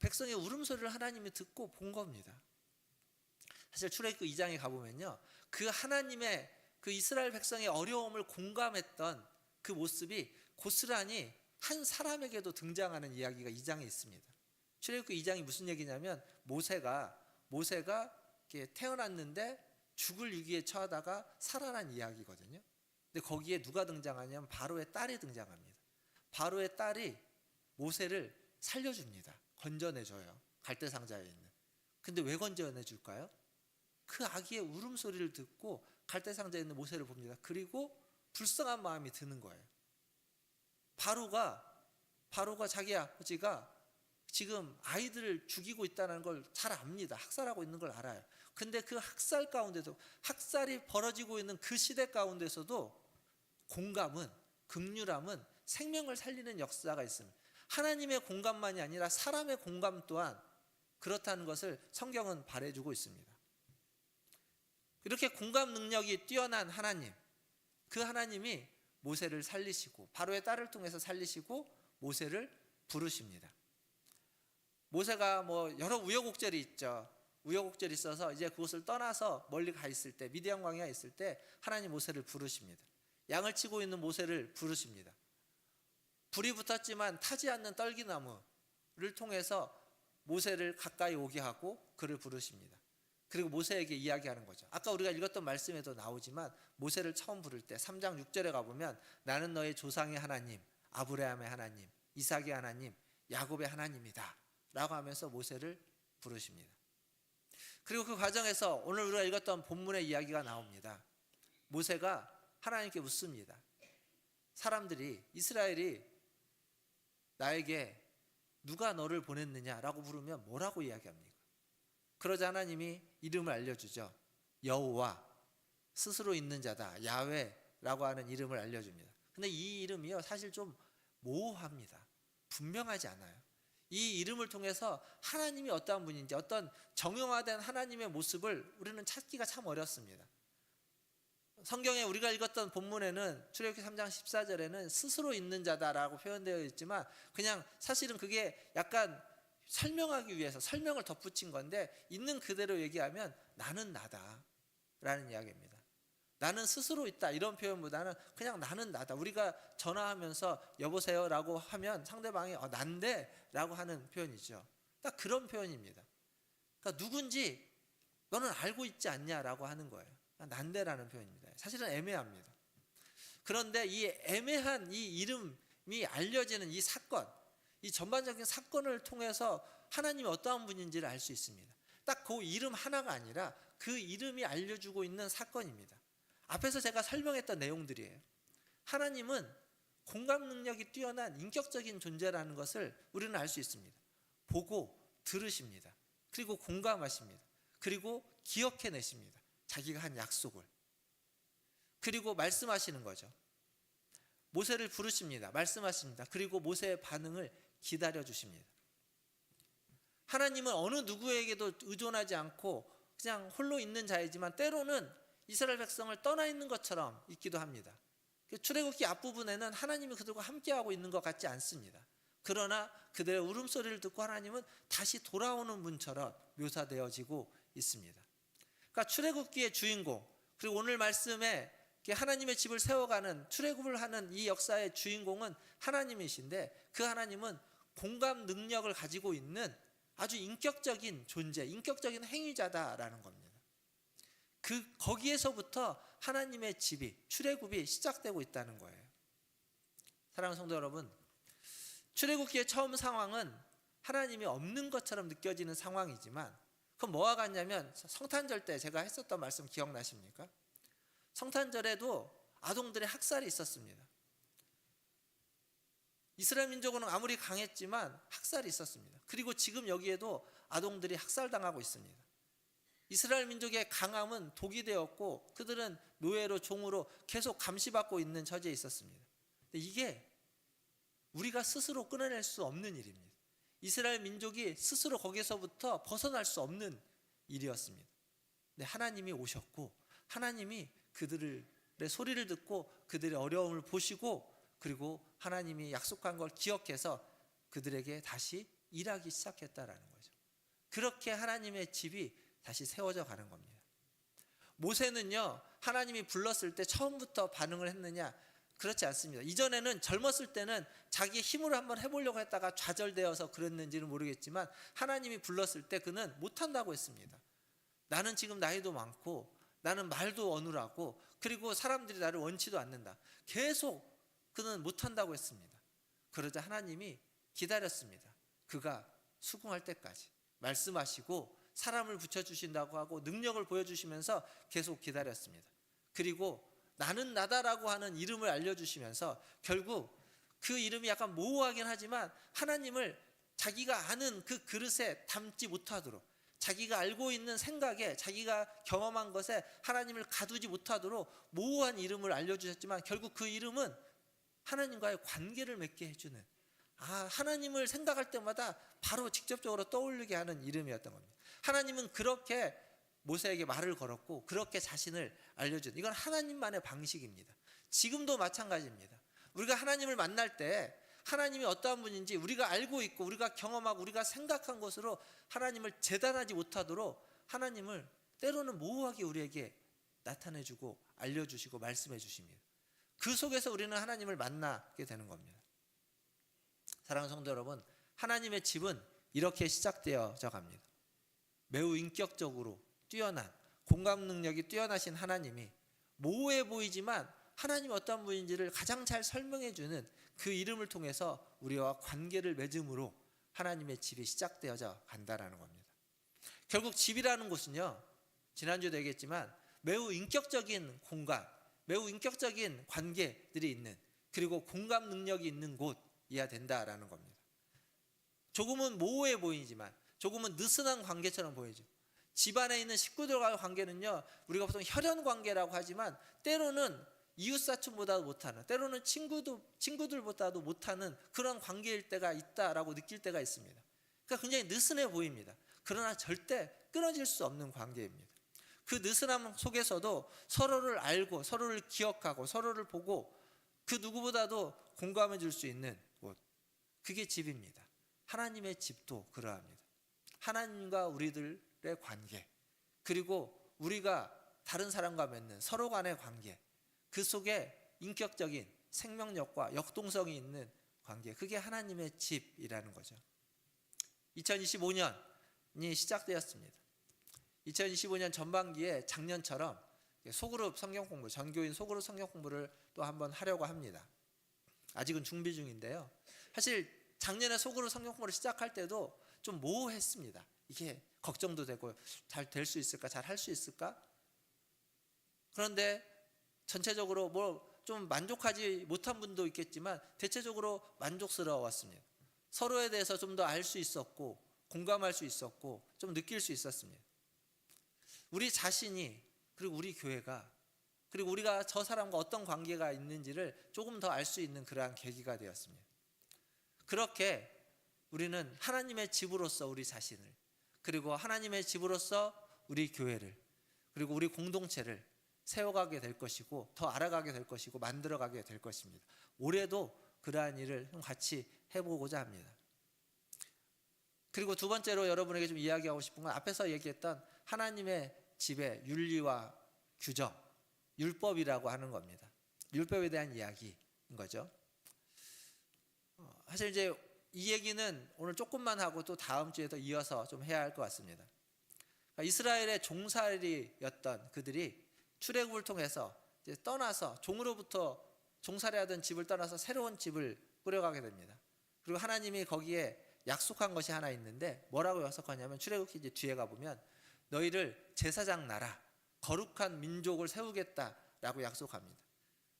백성의 울음소리를 하나님이 듣고 본 겁니다. 사실 출애굽기 2장에 가보면요, 그 하나님의 그 이스라엘 백성의 어려움을 공감했던 그 모습이 고스란히 한 사람에게도 등장하는 이야기가 2장에 있습니다. 출애굽기 2장이 무슨 얘기냐면 모세가 이렇게 태어났는데 죽을 위기에 처하다가 살아난 이야기거든요. 근데 거기에 누가 등장하냐면 바로의 딸이 등장합니다. 바로의 딸이 모세를 살려줍니다. 건져내줘요. 갈대상자에 있는. 근데 왜 건져내줄까요? 그 아기의 울음소리를 듣고 갈대상자에 있는 모세를 봅니다. 그리고 불쌍한 마음이 드는 거예요. 바로가 자기 아버지가 지금 아이들을 죽이고 있다는 걸 잘 압니다. 학살하고 있는 걸 알아요. 근데 그 학살 가운데도, 학살이 벌어지고 있는 그 시대 가운데서도 공감은, 긍휼함은 생명을 살리는 역사가 있습니다. 하나님의 공감만이 아니라 사람의 공감 또한 그렇다는 것을 성경은 말해주고 있습니다. 이렇게 공감 능력이 뛰어난 하나님, 그 하나님이 모세를 살리시고 바로의 딸을 통해서 살리시고 모세를 부르십니다. 모세가 여러 우여곡절이 있죠. 우여곡절이 있어서 이제 그곳을 떠나서 멀리 가 있을 때, 미디안 광야에 있을 때 하나님 모세를 부르십니다. 양을 치고 있는 모세를 부르십니다. 불이 붙었지만 타지 않는 떨기나무를 통해서 모세를 가까이 오게 하고 그를 부르십니다. 그리고 모세에게 이야기하는 거죠. 아까 우리가 읽었던 말씀에도 나오지만 모세를 처음 부를 때 3장 6절에 가보면 나는 너의 조상의 하나님, 아브라함의 하나님, 이삭의 하나님, 야곱의 하나님이다 라고 하면서 모세를 부르십니다. 그리고 그 과정에서 오늘 우리가 읽었던 본문의 이야기가 나옵니다. 모세가 하나님께 묻습니다. 사람들이, 이스라엘이 나에게 누가 너를 보냈느냐라고 물으면 뭐라고 이야기합니까? 그러자 하나님이 이름을 알려주죠. 여호와, 스스로 있는 자다, 야훼라고 하는 이름을 알려줍니다. 근데 이 이름이요 사실 좀 모호합니다. 분명하지 않아요. 이 이름을 통해서 하나님이 어떠한 분인지, 어떤 정형화된 하나님의 모습을 우리는 찾기가 참 어렵습니다. 성경에 우리가 읽었던 본문에는 출애굽기 3장 14절에는 스스로 있는 자다라고 표현되어 있지만 그냥 사실은 그게 약간 설명하기 위해서 설명을 덧붙인 건데 있는 그대로 얘기하면 나는 나다라는 이야기입니다. 나는 스스로 있다 이런 표현보다는 그냥 나는 나다. 우리가 전화하면서 여보세요라고 하면 상대방이 난데 라고 하는 표현이죠. 딱 그런 표현입니다. 그러니까 누군지 너는 알고 있지 않냐라고 하는 거예요. 난데라는 표현입니다. 사실은 애매합니다. 그런데 이 애매한 이 이름이 알려지는 이 사건, 이 전반적인 사건을 통해서 하나님이 어떠한 분인지를 알 수 있습니다. 딱 그 이름 하나가 아니라 그 이름이 알려주고 있는 사건입니다. 앞에서 제가 설명했던 내용들이에요. 하나님은 공감 능력이 뛰어난 인격적인 존재라는 것을 우리는 알 수 있습니다. 보고 들으십니다. 그리고 공감하십니다. 그리고 기억해내십니다. 자기가 한 약속을. 그리고 말씀하시는 거죠. 모세를 부르십니다. 말씀하십니다. 그리고 모세의 반응을 기다려 주십니다. 하나님은 어느 누구에게도 의존하지 않고 그냥 홀로 있는 자이지만 때로는 이스라엘 백성을 떠나 있는 것처럼 있기도 합니다. 출애굽기 앞부분에는 하나님이 그들과 함께하고 있는 것 같지 않습니다. 그러나 그들의 울음소리를 듣고 하나님은 다시 돌아오는 분처럼 묘사되어지고 있습니다. 그러니까 출애굽기의 주인공, 그리고 오늘 말씀에 하나님의 집을 세워가는 출애굽을 하는 이 역사의 주인공은 하나님이신데 그 하나님은 공감 능력을 가지고 있는 아주 인격적인 존재, 인격적인 행위자다라는 겁니다. 거기에서부터 하나님의 집이 출애굽이 시작되고 있다는 거예요. 사랑하는 성도 여러분, 출애굽기의 처음 상황은 하나님이 없는 것처럼 느껴지는 상황이지만 그건 뭐와 같냐면 성탄절 때 제가 했었던 말씀 기억나십니까? 성탄절에도 아동들의 학살이 있었습니다. 이스라엘 민족은 아무리 강했지만 학살이 있었습니다. 그리고 지금 여기에도 아동들이 학살당하고 있습니다. 이스라엘 민족의 강함은 독이 되었고 그들은 노예로 종으로 계속 감시받고 있는 처지에 있었습니다. 근데 이게 우리가 스스로 끊어낼 수 없는 일입니다. 이스라엘 민족이 스스로 거기서부터 벗어날 수 없는 일이었습니다. 근데 하나님이 오셨고 하나님이 그들의 소리를 듣고 그들의 어려움을 보시고 그리고 하나님이 약속한 걸 기억해서 그들에게 다시 일하기 시작했다라는 거죠. 그렇게 하나님의 집이 다시 세워져 가는 겁니다. 모세는요, 하나님이 불렀을 때 처음부터 반응을 했느냐? 그렇지 않습니다. 이전에는 젊었을 때는 자기 힘으로 한번 해보려고 했다가 좌절되어서 그랬는지는 모르겠지만 하나님이 불렀을 때 그는 못한다고 했습니다. 나는 지금 나이도 많고 나는 말도 어눌하고 그리고 사람들이 나를 원치도 않는다. 계속 그는 못한다고 했습니다. 그러자 하나님이 기다렸습니다. 그가 수긍할 때까지 말씀하시고 사람을 붙여주신다고 하고 능력을 보여주시면서 계속 기다렸습니다. 그리고 나는 나다라고 하는 이름을 알려주시면서 결국 그 이름이 약간 모호하긴 하지만 하나님을 자기가 아는 그 그릇에 담지 못하도록 자기가 알고 있는 생각에 자기가 경험한 것에 하나님을 가두지 못하도록 모호한 이름을 알려주셨지만 결국 그 이름은 하나님과의 관계를 맺게 해주는 하나님을 생각할 때마다 바로 직접적으로 떠올리게 하는 이름이었던 겁니다. 하나님은 그렇게 모세에게 말을 걸었고 그렇게 자신을 알려준 이건 하나님만의 방식입니다. 지금도 마찬가지입니다. 우리가 하나님을 만날 때 하나님이 어떠한 분인지 우리가 알고 있고 우리가 경험하고 우리가 생각한 것으로 하나님을 재단하지 못하도록 하나님을 때로는 모호하게 우리에게 나타내주고 알려주시고 말씀해 주십니다. 그 속에서 우리는 하나님을 만나게 되는 겁니다. 사랑하는 성도 여러분, 하나님의 집은 이렇게 시작되어져 갑니다. 매우 인격적으로 뛰어난 공감 능력이 뛰어나신 하나님이 모호해 보이지만 하나님이 어떤 분인지를 가장 잘 설명해 주는 그 이름을 통해서 우리와 관계를 맺음으로 하나님의 집이 시작되어져 간다라는 겁니다. 결국 집이라는 곳은요, 지난주에도 얘기했지만 매우 인격적인 공간, 매우 인격적인 관계들이 있는 그리고 공감 능력이 있는 곳이어야 된다라는 겁니다. 조금은 모호해 보이지만 조금은 느슨한 관계처럼 보이죠. 집안에 있는 식구들과의 관계는요, 우리가 보통 혈연 관계라고 하지만 때로는 이웃사촌보다도 못하는, 때로는 친구들보다도 못하는 그런 관계일 때가 있다라고 느낄 때가 있습니다. 그러니까 굉장히 느슨해 보입니다. 그러나 절대 끊어질 수 없는 관계입니다. 그 느슨함 속에서도 서로를 알고 서로를 기억하고 서로를 보고 그 누구보다도 공감해 줄 수 있는 곳, 그게 집입니다. 하나님의 집도 그러합니다. 하나님과 우리들의 관계, 그리고 우리가 다른 사람과 맺는 서로 간의 관계, 그 속에 인격적인 생명력과 역동성이 있는 관계, 그게 하나님의 집이라는 거죠. 2025년이 시작되었습니다. 2025년 전반기에 작년처럼 소그룹 성경 공부, 전교인 소그룹 성경 공부를 또 한번 하려고 합니다. 아직은 준비 중인데요. 사실 작년에 소그룹 성경 공부를 시작할 때도 좀 모호했습니다. 이게 걱정도 되고 잘 될 수 있을까, 잘 할 수 있을까? 그런데 전체적으로 뭐 좀 만족하지 못한 분도 있겠지만 대체적으로 만족스러웠습니다. 서로에 대해서 좀 더 알 수 있었고 공감할 수 있었고 좀 느낄 수 있었습니다. 우리 자신이, 그리고 우리 교회가, 그리고 우리가 저 사람과 어떤 관계가 있는지를 조금 더 알 수 있는 그러한 계기가 되었습니다. 그렇게 우리는 하나님의 집으로서 우리 자신을, 그리고 하나님의 집으로서 우리 교회를, 그리고 우리 공동체를 세워가게 될 것이고 더 알아가게 될 것이고 만들어가게 될 것입니다. 올해도 그러한 일을 좀 같이 해보고자 합니다. 그리고 두 번째로 여러분에게 좀 이야기하고 싶은 건 앞에서 얘기했던 하나님의 집의 윤리와 규정, 율법이라고 하는 겁니다. 율법에 대한 이야기인 거죠. 사실 이제 이 얘기는 오늘 조금만 하고 또 다음 주에도 이어서 좀 해야 할 것 같습니다. 이스라엘의 종살이였던 그들이 출애굽을 통해서 이제 떠나서 종으로부터 종살이하던 집을 떠나서 새로운 집을 꾸려가게 됩니다. 그리고 하나님이 거기에 약속한 것이 하나 있는데 뭐라고 약속하냐면 출애굽기 이제 뒤에 가보면 너희를 제사장 나라 거룩한 민족을 세우겠다라고 약속합니다.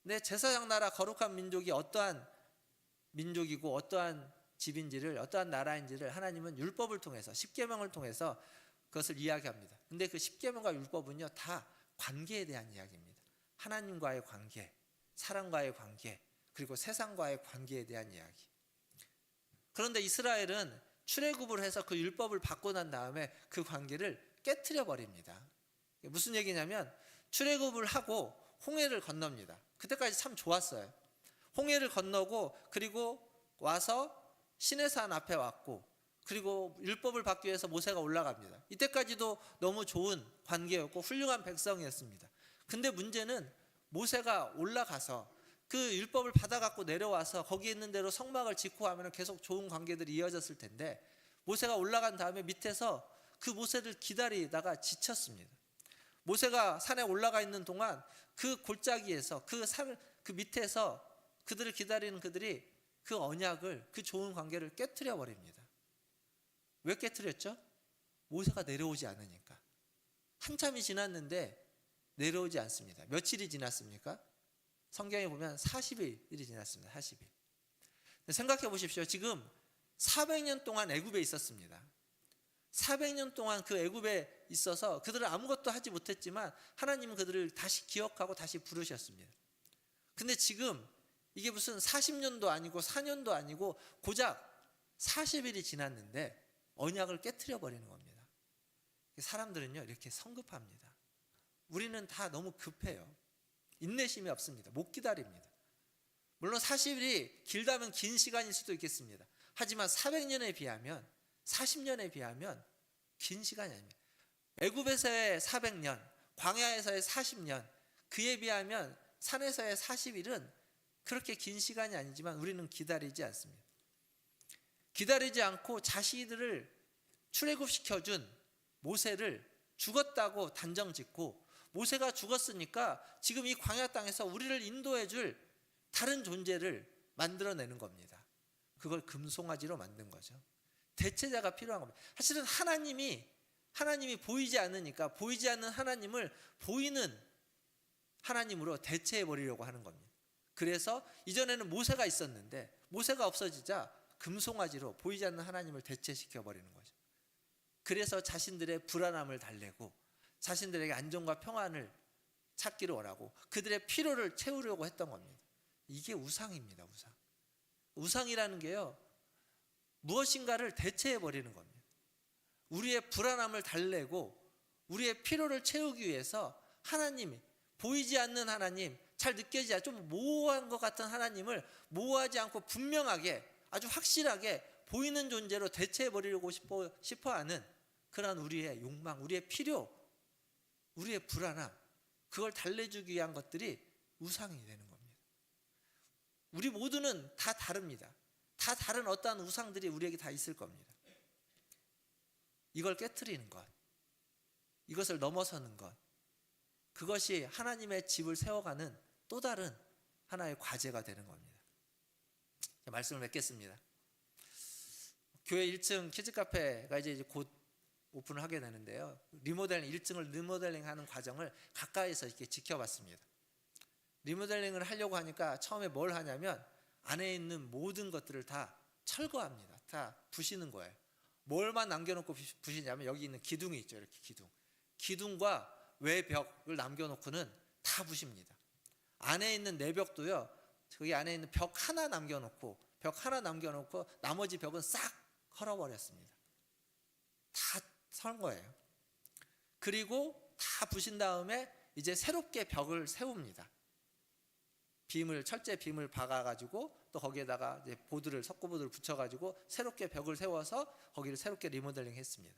근데 제사장 나라 거룩한 민족이 어떠한 민족이고 어떠한 집인지를, 어떠한 나라인지를 하나님은 율법을 통해서, 십계명을 통해서 그것을 이야기합니다. 근데 그 십계명과 율법은요 다 관계에 대한 이야기입니다. 하나님과의 관계, 사람과의 관계, 그리고 세상과의 관계에 대한 이야기. 그런데 이스라엘은 출애굽을 해서 그 율법을 받고 난 다음에 그 관계를 깨트려 버립니다. 무슨 얘기냐면 출애굽을 하고 홍해를 건넙니다. 그때까지 참 좋았어요. 홍해를 건너고 그리고 와서 시내산 앞에 왔고 그리고 율법을 받기 위해서 모세가 올라갑니다. 이때까지도 너무 좋은 관계였고 훌륭한 백성이었습니다. 근데 문제는 모세가 올라가서 그 율법을 받아갖고 내려와서 거기 있는 대로 성막을 짓고 하면 계속 좋은 관계들이 이어졌을 텐데 모세가 올라간 다음에 밑에서 그 모세를 기다리다가 지쳤습니다. 모세가 산에 올라가 있는 동안 그 골짜기에서 그 밑에서 그들을 기다리는 그들이 그 언약을, 그 좋은 관계를 깨트려 버립니다. 왜 깨트렸죠? 모세가 내려오지 않으니까. 한참이 지났는데 내려오지 않습니다. 며칠이 지났습니까? 성경에 보면 40일이 지났습니다. 40일. 생각해 보십시오. 지금 400년 동안 애굽에 있었습니다. 400년 동안 그 애굽에 있어서 그들은 아무것도 하지 못했지만 하나님은 그들을 다시 기억하고 다시 부르셨습니다. 근데 지금 이게 무슨 40년도 아니고 4년도 아니고 고작 40일이 지났는데 언약을 깨트려 버리는 겁니다. 사람들은요 이렇게 성급합니다. 우리는 다 너무 급해요. 인내심이 없습니다. 못 기다립니다. 물론 40일이 길다면 긴 시간일 수도 있겠습니다. 하지만 400년에 비하면 40년에 비하면 긴 시간이 아닙니다. 애굽에서의 400년, 광야에서의 40년, 그에 비하면 산에서의 40일은 그렇게 긴 시간이 아니지만 우리는 기다리지 않습니다. 기다리지 않고 자신들을 출애굽시켜준 모세를 죽었다고 단정짓고 모세가 죽었으니까 지금 이 광야 땅에서 우리를 인도해줄 다른 존재를 만들어내는 겁니다. 그걸 금송아지로 만든 거죠. 대체자가 필요한 겁니다. 사실은 하나님이 보이지 않으니까 보이지 않는 하나님을 보이는 하나님으로 대체해 버리려고 하는 겁니다. 그래서 이전에는 모세가 있었는데 모세가 없어지자 금송아지로 보이지 않는 하나님을 대체시켜 버리는 거죠. 그래서 자신들의 불안함을 달래고 자신들에게 안정과 평안을 찾기를 원하고 그들의 필요를 채우려고 했던 겁니다. 이게 우상입니다. 우상이라는 게요 무엇인가를 대체해 버리는 겁니다. 우리의 불안함을 달래고 우리의 필요를 채우기 위해서 하나님이 보이지 않는 하나님, 잘 느껴지지 않는 좀 모호한 것 같은 하나님을 모호하지 않고 분명하게 아주 확실하게 보이는 존재로 대체해 버리려고 싶어하는 그런 우리의 욕망, 우리의 필요, 우리의 불안함, 그걸 달래주기 위한 것들이 우상이 되는 겁니다. 우리 모두는 다 다릅니다. 다 다른 어떠한 우상들이 우리에게 다 있을 겁니다. 이걸 깨트리는 것, 이것을 넘어서는 것, 그것이 하나님의 집을 세워가는 또 다른 하나의 과제가 되는 겁니다. 말씀을 맺겠습니다. 교회 1층 키즈카페가 이제 곧 오픈을 하게 되는데요. 1층을 리모델링하는 과정을 가까이서 이렇게 지켜봤습니다. 리모델링을 하려고 하니까 처음에 뭘 하냐면 안에 있는 모든 것들을 다 철거합니다. 다 부시는 거예요. 뭘만 남겨놓고 부시냐면 여기 있는 기둥이 있죠. 이렇게 기둥과 외벽을 남겨놓고는 다 부십니다. 안에 있는 내벽도요. 거기 안에 있는 벽 하나 남겨놓고 나머지 벽은 싹 헐어버렸습니다. 다 선 거예요. 그리고 다 부신 다음에 이제 새롭게 벽을 세웁니다. 철제 빔을 박아가지고 또 거기에다가 이제 석고보드를 붙여가지고 새롭게 벽을 세워서 거기를 새롭게 리모델링했습니다.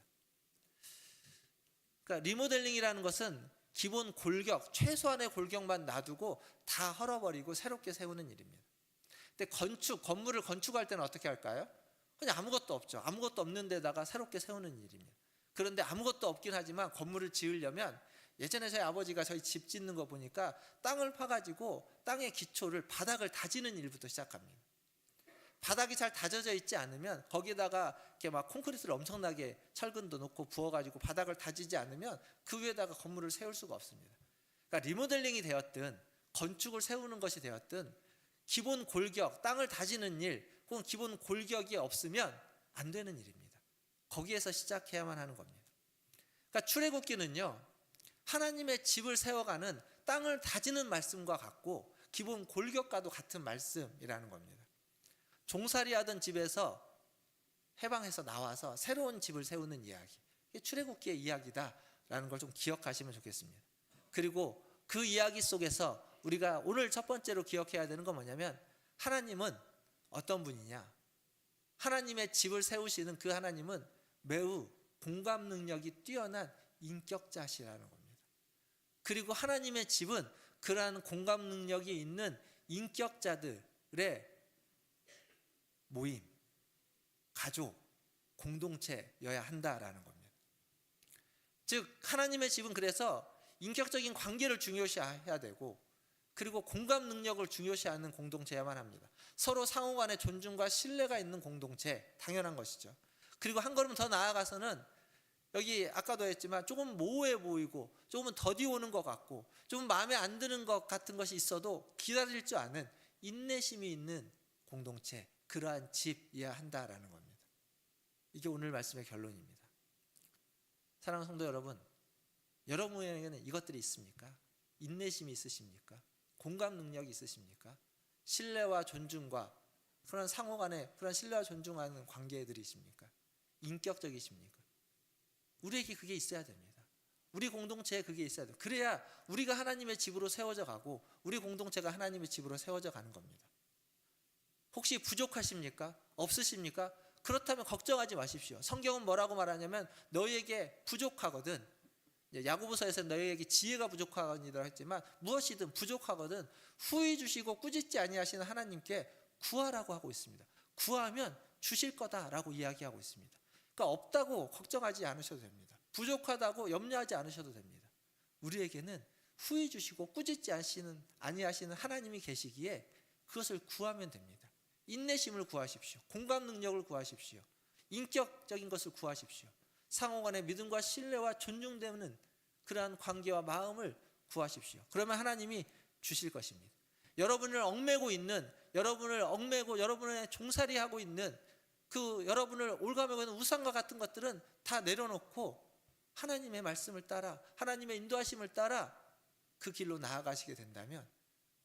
그러니까 리모델링이라는 것은 기본 골격, 최소한의 골격만 놔두고 다 헐어버리고 새롭게 세우는 일입니다. 근데 건물을 건축할 때는 어떻게 할까요? 그냥 아무것도 없죠. 아무것도 없는 데다가 새롭게 세우는 일입니다. 그런데 아무것도 없긴 하지만 건물을 지으려면 예전에 저희 아버지가 저희 집 짓는 거 보니까 땅을 파가지고 땅의 기초를 바닥을 다지는 일부터 시작합니다. 바닥이 잘 다져져 있지 않으면 거기에다가 이렇게 막 콘크리트를 엄청나게 철근도 넣고 부어가지고 바닥을 다지지 않으면 그 위에다가 건물을 세울 수가 없습니다. 그러니까 리모델링이 되었든 건축을 세우는 것이 되었든 기본 골격, 땅을 다지는 일 혹은 기본 골격이 없으면 안 되는 일입니다. 거기에서 시작해야만 하는 겁니다. 그러니까 출애굽기는요, 하나님의 집을 세워가는 땅을 다지는 말씀과 같고 기본 골격과도 같은 말씀이라는 겁니다. 종살이 하던 집에서 해방해서 나와서 새로운 집을 세우는 이야기, 이게 출애굽기의 이야기다라는 걸 좀 기억하시면 좋겠습니다. 그리고 그 이야기 속에서 우리가 오늘 첫 번째로 기억해야 되는 건 뭐냐면 하나님은 어떤 분이냐, 하나님의 집을 세우시는 그 하나님은 매우 공감 능력이 뛰어난 인격자시라는 겁니다. 그리고 하나님의 집은 그러한 공감 능력이 있는 인격자들의 모임, 가족, 공동체여야 한다라는 겁니다. 즉 하나님의 집은 그래서 인격적인 관계를 중요시해야 되고 그리고 공감 능력을 중요시하는 공동체야만 합니다. 서로 상호간의 존중과 신뢰가 있는 공동체, 당연한 것이죠. 그리고 한 걸음 더 나아가서는 여기 아까도 했지만 조금 모호해 보이고 조금은 더디 오는 것 같고 좀 마음에 안 드는 것 같은 것이 있어도 기다릴 줄 아는 인내심이 있는 공동체, 그러한 집이어야 한다라는 겁니다. 이게 오늘 말씀의 결론입니다. 사랑하는 성도 여러분, 여러분에게는 이것들이 있습니까? 인내심이 있으십니까? 공감 능력이 있으십니까? 신뢰와 존중과 그런 상호간의 그런 신뢰와 존중하는 관계들이십니까? 인격적이십니까? 우리에게 그게 있어야 됩니다. 우리 공동체에 그게 있어야 돼요. 그래야 우리가 하나님의 집으로 세워져 가고 우리 공동체가 하나님의 집으로 세워져 가는 겁니다. 혹시 부족하십니까? 없으십니까? 그렇다면 걱정하지 마십시오. 성경은 뭐라고 말하냐면 너희에게 부족하거든, 야고보서에서 너희에게 지혜가 부족하거니라 했지만 무엇이든 부족하거든 후히 주시고 꾸짖지 아니하시는 하나님께 구하라고 하고 있습니다. 구하면 주실 거다라고 이야기하고 있습니다. 그러니까 없다고 걱정하지 않으셔도 됩니다. 부족하다고 염려하지 않으셔도 됩니다. 우리에게는 후히 주시고 꾸짖지 아니하시는 하나님이 계시기에 그것을 구하면 됩니다. 인내심을 구하십시오. 공감 능력을 구하십시오. 인격적인 것을 구하십시오. 상호간의 믿음과 신뢰와 존중되는 그러한 관계와 마음을 구하십시오. 그러면 하나님이 주실 것입니다. 여러분을 얽매고 여러분의 종살이하고 있는 그 여러분을 올가매고 있는 우상과 같은 것들은 다 내려놓고 하나님의 말씀을 따라 하나님의 인도하심을 따라 그 길로 나아가시게 된다면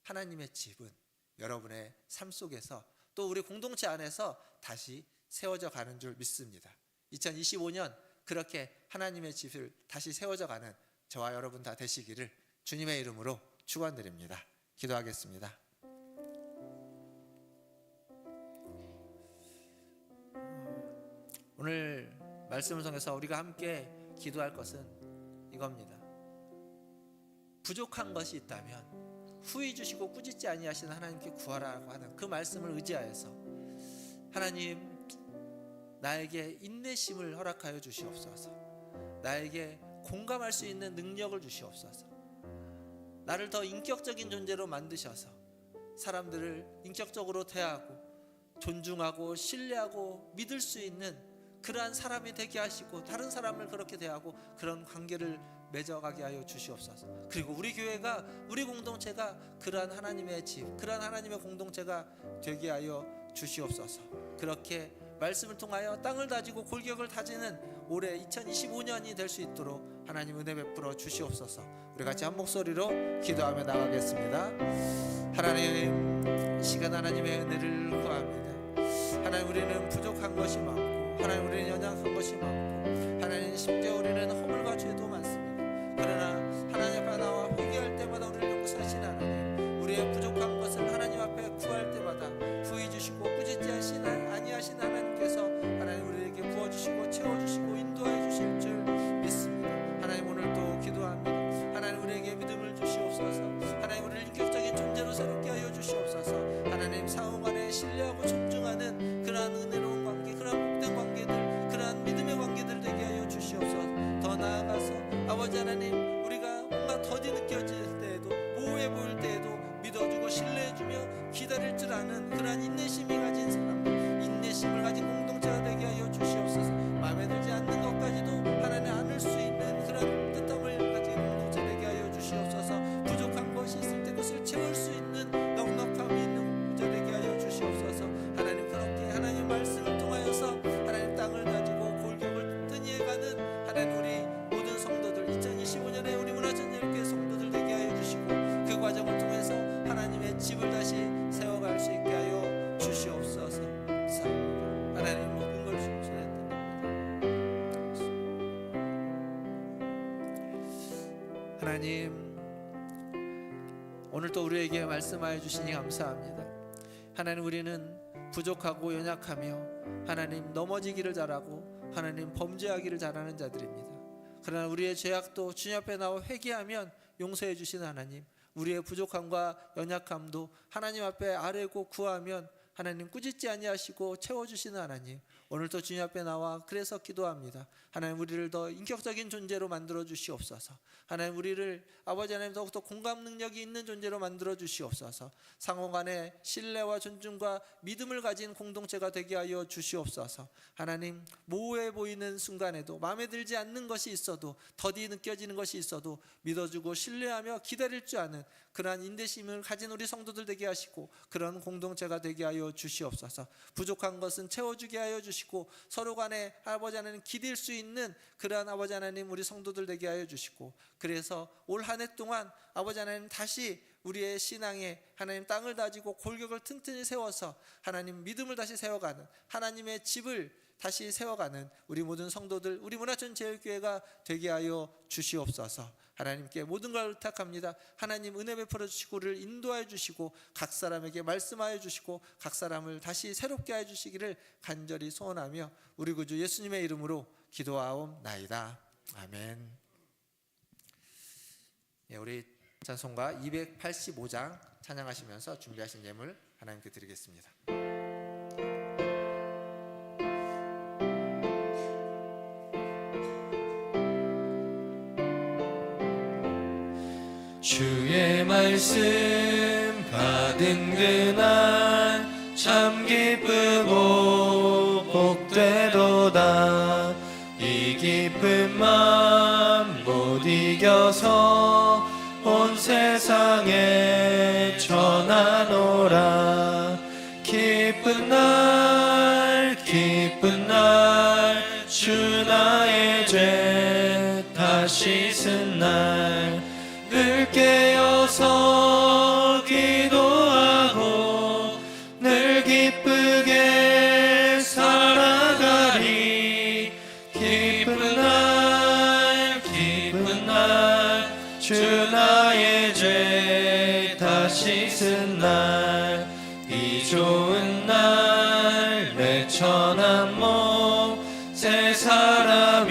하나님의 집은 여러분의 삶 속에서 또 우리 공동체 안에서 다시 세워져 가는 줄 믿습니다. 2025년 그렇게 하나님의 집을 다시 세워져가는 저와 여러분 다 되시기를 주님의 이름으로 축원드립니다. 기도하겠습니다. 오늘 말씀을 통해서 우리가 함께 기도할 것은 이겁니다. 부족한 것이 있다면 후히 주시고 꾸짖지 아니하시는 하나님께 구하라고 하는 그 말씀을 의지하여서 하나님, 나에게 인내심을 허락하여 주시옵소서. 나에게 공감할 수 있는 능력을 주시옵소서. 나를 더 인격적인 존재로 만드셔서 사람들을 인격적으로 대하고 존중하고 신뢰하고 믿을 수 있는 그러한 사람이 되게 하시고 다른 사람을 그렇게 대하고 그런 관계를 맺어가게 하여 주시옵소서. 그리고 우리 교회가, 우리 공동체가 그러한 하나님의 집, 그러한 하나님의 공동체가 되게 하여 주시옵소서. 그렇게 말씀을 통하여 땅을 다지고 골격을 다지는 올해 2025년이 될 수 있도록 하나님 은혜 베풀어 주시옵소서. 우리 같이 한 목소리로 기도하며 나가겠습니다. 하나님, 이 시간 하나님의 은혜를 구합니다. 하나님, 우리는 부족한 것이 많고, 하나님, 우리는 연약한 것이 많고, 하나님, 심지어 우리는 허물과 죄도 많습니다. 그러나 하나님 앞에 나와 회개할 때마다 우리를 용서하신 하나님, 우리의 부족한 것을 하나님 앞에 구할 때마다 후히 주시고 꾸짖지 아니하신 하나님께서 하나님 우리에게 부어주시고 채워주시고 인도해 주실 줄 믿습니다. 하나님, 오늘도 기도합니다. 하나님, 우리에게 믿음을 주시옵소서. 하나님, 우리를 인격적인 존재로 새롭게 하여 주시옵소서. 하나님, 상호 간에 신뢰하고 존중하는 그러한 은혜로운 관계, 그러한 복된 관계들, 그러한 믿음의 관계들 되게 하여 주시옵소서. 더 나아가서 아버지 하나님, 우리가 뭔가 더디 느껴질 때에도, 모호해 보일 때에도 믿어주고 신뢰해주며 기다릴 줄 아는 그러한 인내심이 가진 사람들, 인내심을 가진 공동체가 되게 하여 주시옵소서. 마음에 들지 않는 것까지도 하나님 안을 수 있는 그런 뜻함을 가진 공동체 되게 하여 주시옵소서. 부족한 것이 있을 때 그것을 채울 수 있는 넉넉함이 있는 공동체 되게 하여 주시옵소서. 하나님, 그렇게 하나님 말씀을 통하여서 하나님 땅을 가지고 골격을 뜬이해가는 하나님 우리 모든 성도들, 2025년에 우리 문화전열교회 성도들 되게 하여 주시고 그 과정을 통해서 하나님의 집을 다시 세워갈 수 있게 하여 주시옵소서. 하나님, 모든 걸 손에 듭니다. 하나님, 오늘 또 우리에게 말씀하여 주시니 감사합니다. 하나님, 우리는 부족하고 연약하며 하나님 넘어지기를 잘하고 하나님 범죄하기를 잘하는 자들입니다. 그러나 우리의 죄악도 주님 앞에 나와 회개하면 용서해 주시는 하나님, 우리의 부족함과 연약함도 하나님 앞에 아뢰고 구하면 하나님 꾸짖지 아니하시고 채워주시는 하나님, 오늘도 주님 앞에 나와 그래서 기도합니다. 하나님, 우리를 더 인격적인 존재로 만들어 주시옵소서. 하나님, 우리를 아버지 하나님 더욱더 공감 능력이 있는 존재로 만들어 주시옵소서. 상호 간의 신뢰와 존중과 믿음을 가진 공동체가 되게 하여 주시옵소서. 하나님, 모호해 보이는 순간에도 마음에 들지 않는 것이 있어도, 더디 느껴지는 것이 있어도 믿어주고 신뢰하며 기다릴 줄 아는 그러한 인내심을 가진 우리 성도들 되게 하시고 그런 공동체가 되게 하여 주시옵소서. 부족한 것은 채워주게 하여 주시고 서로 간에 아버지 하나님 기댈 수 있는 그러한 아버지 하나님 우리 성도들 되게 하여 주시고, 그래서 올 한 해 동안 아버지 하나님 다시 우리의 신앙에 하나님 땅을 다지고 골격을 튼튼히 세워서 하나님 믿음을 다시 세워가는 하나님의 집을 다시 세워가는 우리 모든 성도들, 우리 문화촌 제일교회가 되게 하여 주시옵소서. 하나님께 모든 걸 부탁합니다. 하나님 은혜 베풀어 주시고 우리를 인도하여 주시고 각 사람에게 말씀하여 주시고 각 사람을 다시 새롭게 하여 주시기를 간절히 소원하며 우리 구주 예수님의 이름으로 기도하옵나이다. 아멘. 예, 우리 찬송가 285장 찬양하시면서 준비하신 예물 하나님께 드리겠습니다. 주의 말씀 받은 그날 참 기쁘고 복되도다. 이 기쁜 마음 못 이겨서 온 세상에 전하노라. 기쁜 날 주 나의 죄 다 씻은 날 늘 깨어서 기도하고 늘 기쁘게 살아가리. 기쁜 날 천한 몸 새 사람이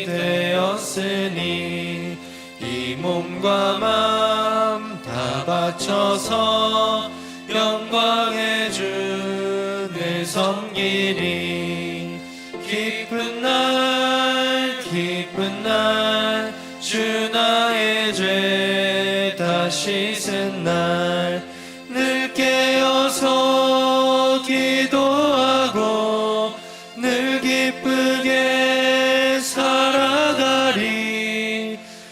되었으니 이 몸과 마음 다 바쳐서 영광의 주를 섬기리. 기쁜 날 기쁜 날 주 나의 죄 다 씻은 날 늘 깨어서 기도하고 늘 기쁘게 살아가리.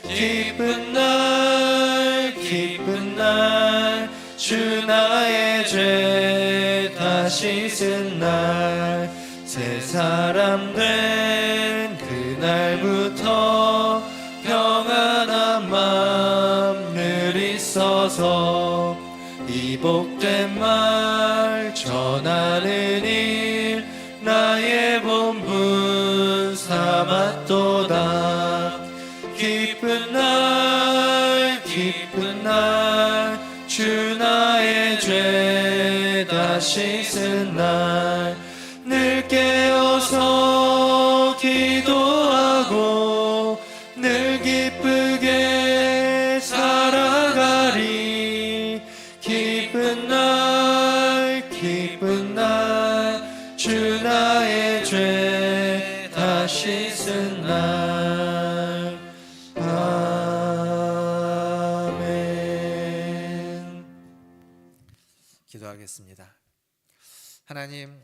기쁜 날 주 나의 죄 다 씻은 날 새 사람 된 그날부터 평안한 마음 늘 있어서 이 복된 말 전하는 일 나의 본분 삼았도다. 기쁜 날 주 나의 죄 다 씻은 날 늘 깨어서 기도하고 늘 기쁘게 살아가리. 기쁜 날 주 나의 죄 다 씻은 날. 아멘. 기도하겠습니다. 하나님,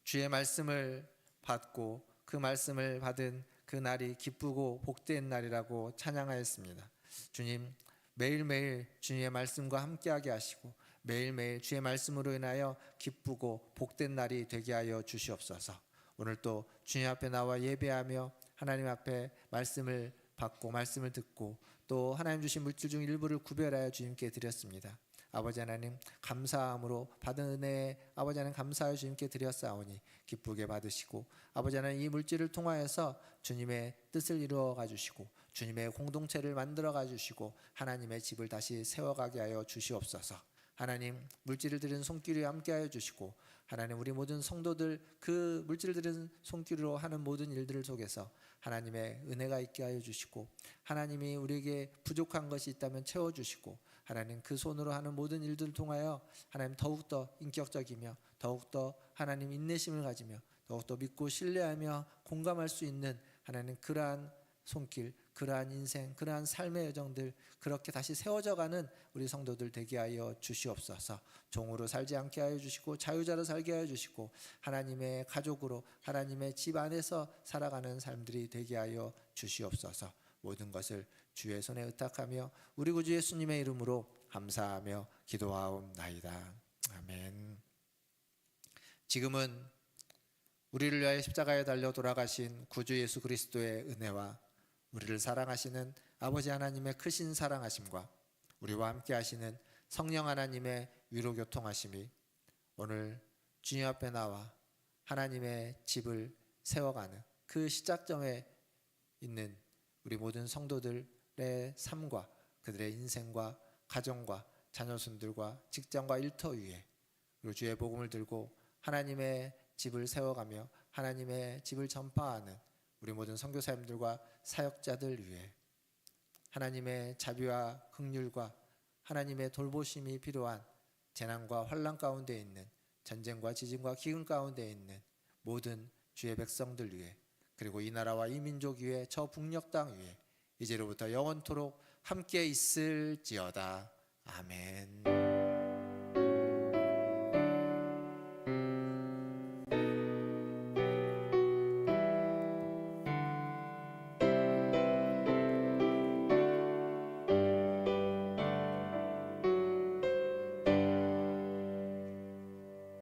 주의 말씀을 받고 그 말씀을 받은 그 날이 기쁘고 복된 날이라고 찬양하였습니다. 주님, 매일매일 주님의 말씀과 함께하게 하시고 매일매일 주의 말씀으로 인하여 기쁘고 복된 날이 되게 하여 주시옵소서. 오늘 또 주님 앞에 나와 예배하며 하나님 앞에 말씀을 받고 말씀을 듣고 또 하나님 주신 물질 중 일부를 구별하여 주님께 드렸습니다. 아버지 하나님, 감사함으로 받은 은혜에 아버지 하나님 감사하여 주님께 드렸사오니 기쁘게 받으시고 아버지 하나님 이 물질을 통하여서 주님의 뜻을 이루어 가주시고 주님의 공동체를 만들어 가주시고 하나님의 집을 다시 세워가게 하여 주시옵소서. 하나님, 물질을 드리는 손길이 함께하여 주시고 하나님 우리 모든 성도들 그 물질을 드리는 손길로 하는 모든 일들 속에서 하나님의 은혜가 있게 하여 주시고 하나님이 우리에게 부족한 것이 있다면 채워주시고 하나님 그 손으로 하는 모든 일들을 통하여 하나님 더욱더 인격적이며 더욱더 하나님 인내심을 가지며 더욱더 믿고 신뢰하며 공감할 수 있는 하나님 그러한 손길, 그러한 인생, 그러한 삶의 여정들 그렇게 다시 세워져가는 우리 성도들 되게 하여 주시옵소서. 종으로 살지 않게 하여 주시고 자유자로 살게 하여 주시고 하나님의 가족으로 하나님의 집 안에서 살아가는 삶들이 되게 하여 주시옵소서. 모든 것을 주의 손에 의탁하며 우리 구주 예수님의 이름으로 감사하며 기도하옵나이다. 아멘. 지금은 우리를 위하여 십자가에 달려 돌아가신 구주 예수 그리스도의 은혜와 우리를 사랑하시는 아버지 하나님의 크신 사랑하심과 우리와 함께 하시는 성령 하나님의 위로 교통하심이 오늘 주님 앞에 나와 하나님의 집을 세워가는 그 시작점에 있는 우리 모든 성도들의 삶과 그들의 인생과 가정과 자녀손들과 직장과 일터 위에 그리고 주의 복음을 들고 하나님의 집을 세워가며 하나님의 집을 전파하는 우리 모든 선교사님들과 사역자들 위해 하나님의 자비와 긍휼과 하나님의 돌보심이 필요한 재난과 환난 가운데 있는 전쟁과 지진과 기근 가운데 있는 모든 주의 백성들 위해 그리고 이 나라와 이 민족 위에 저 북녘 땅 위에 이제로부터 영원토록 함께 있을지어다. 아멘.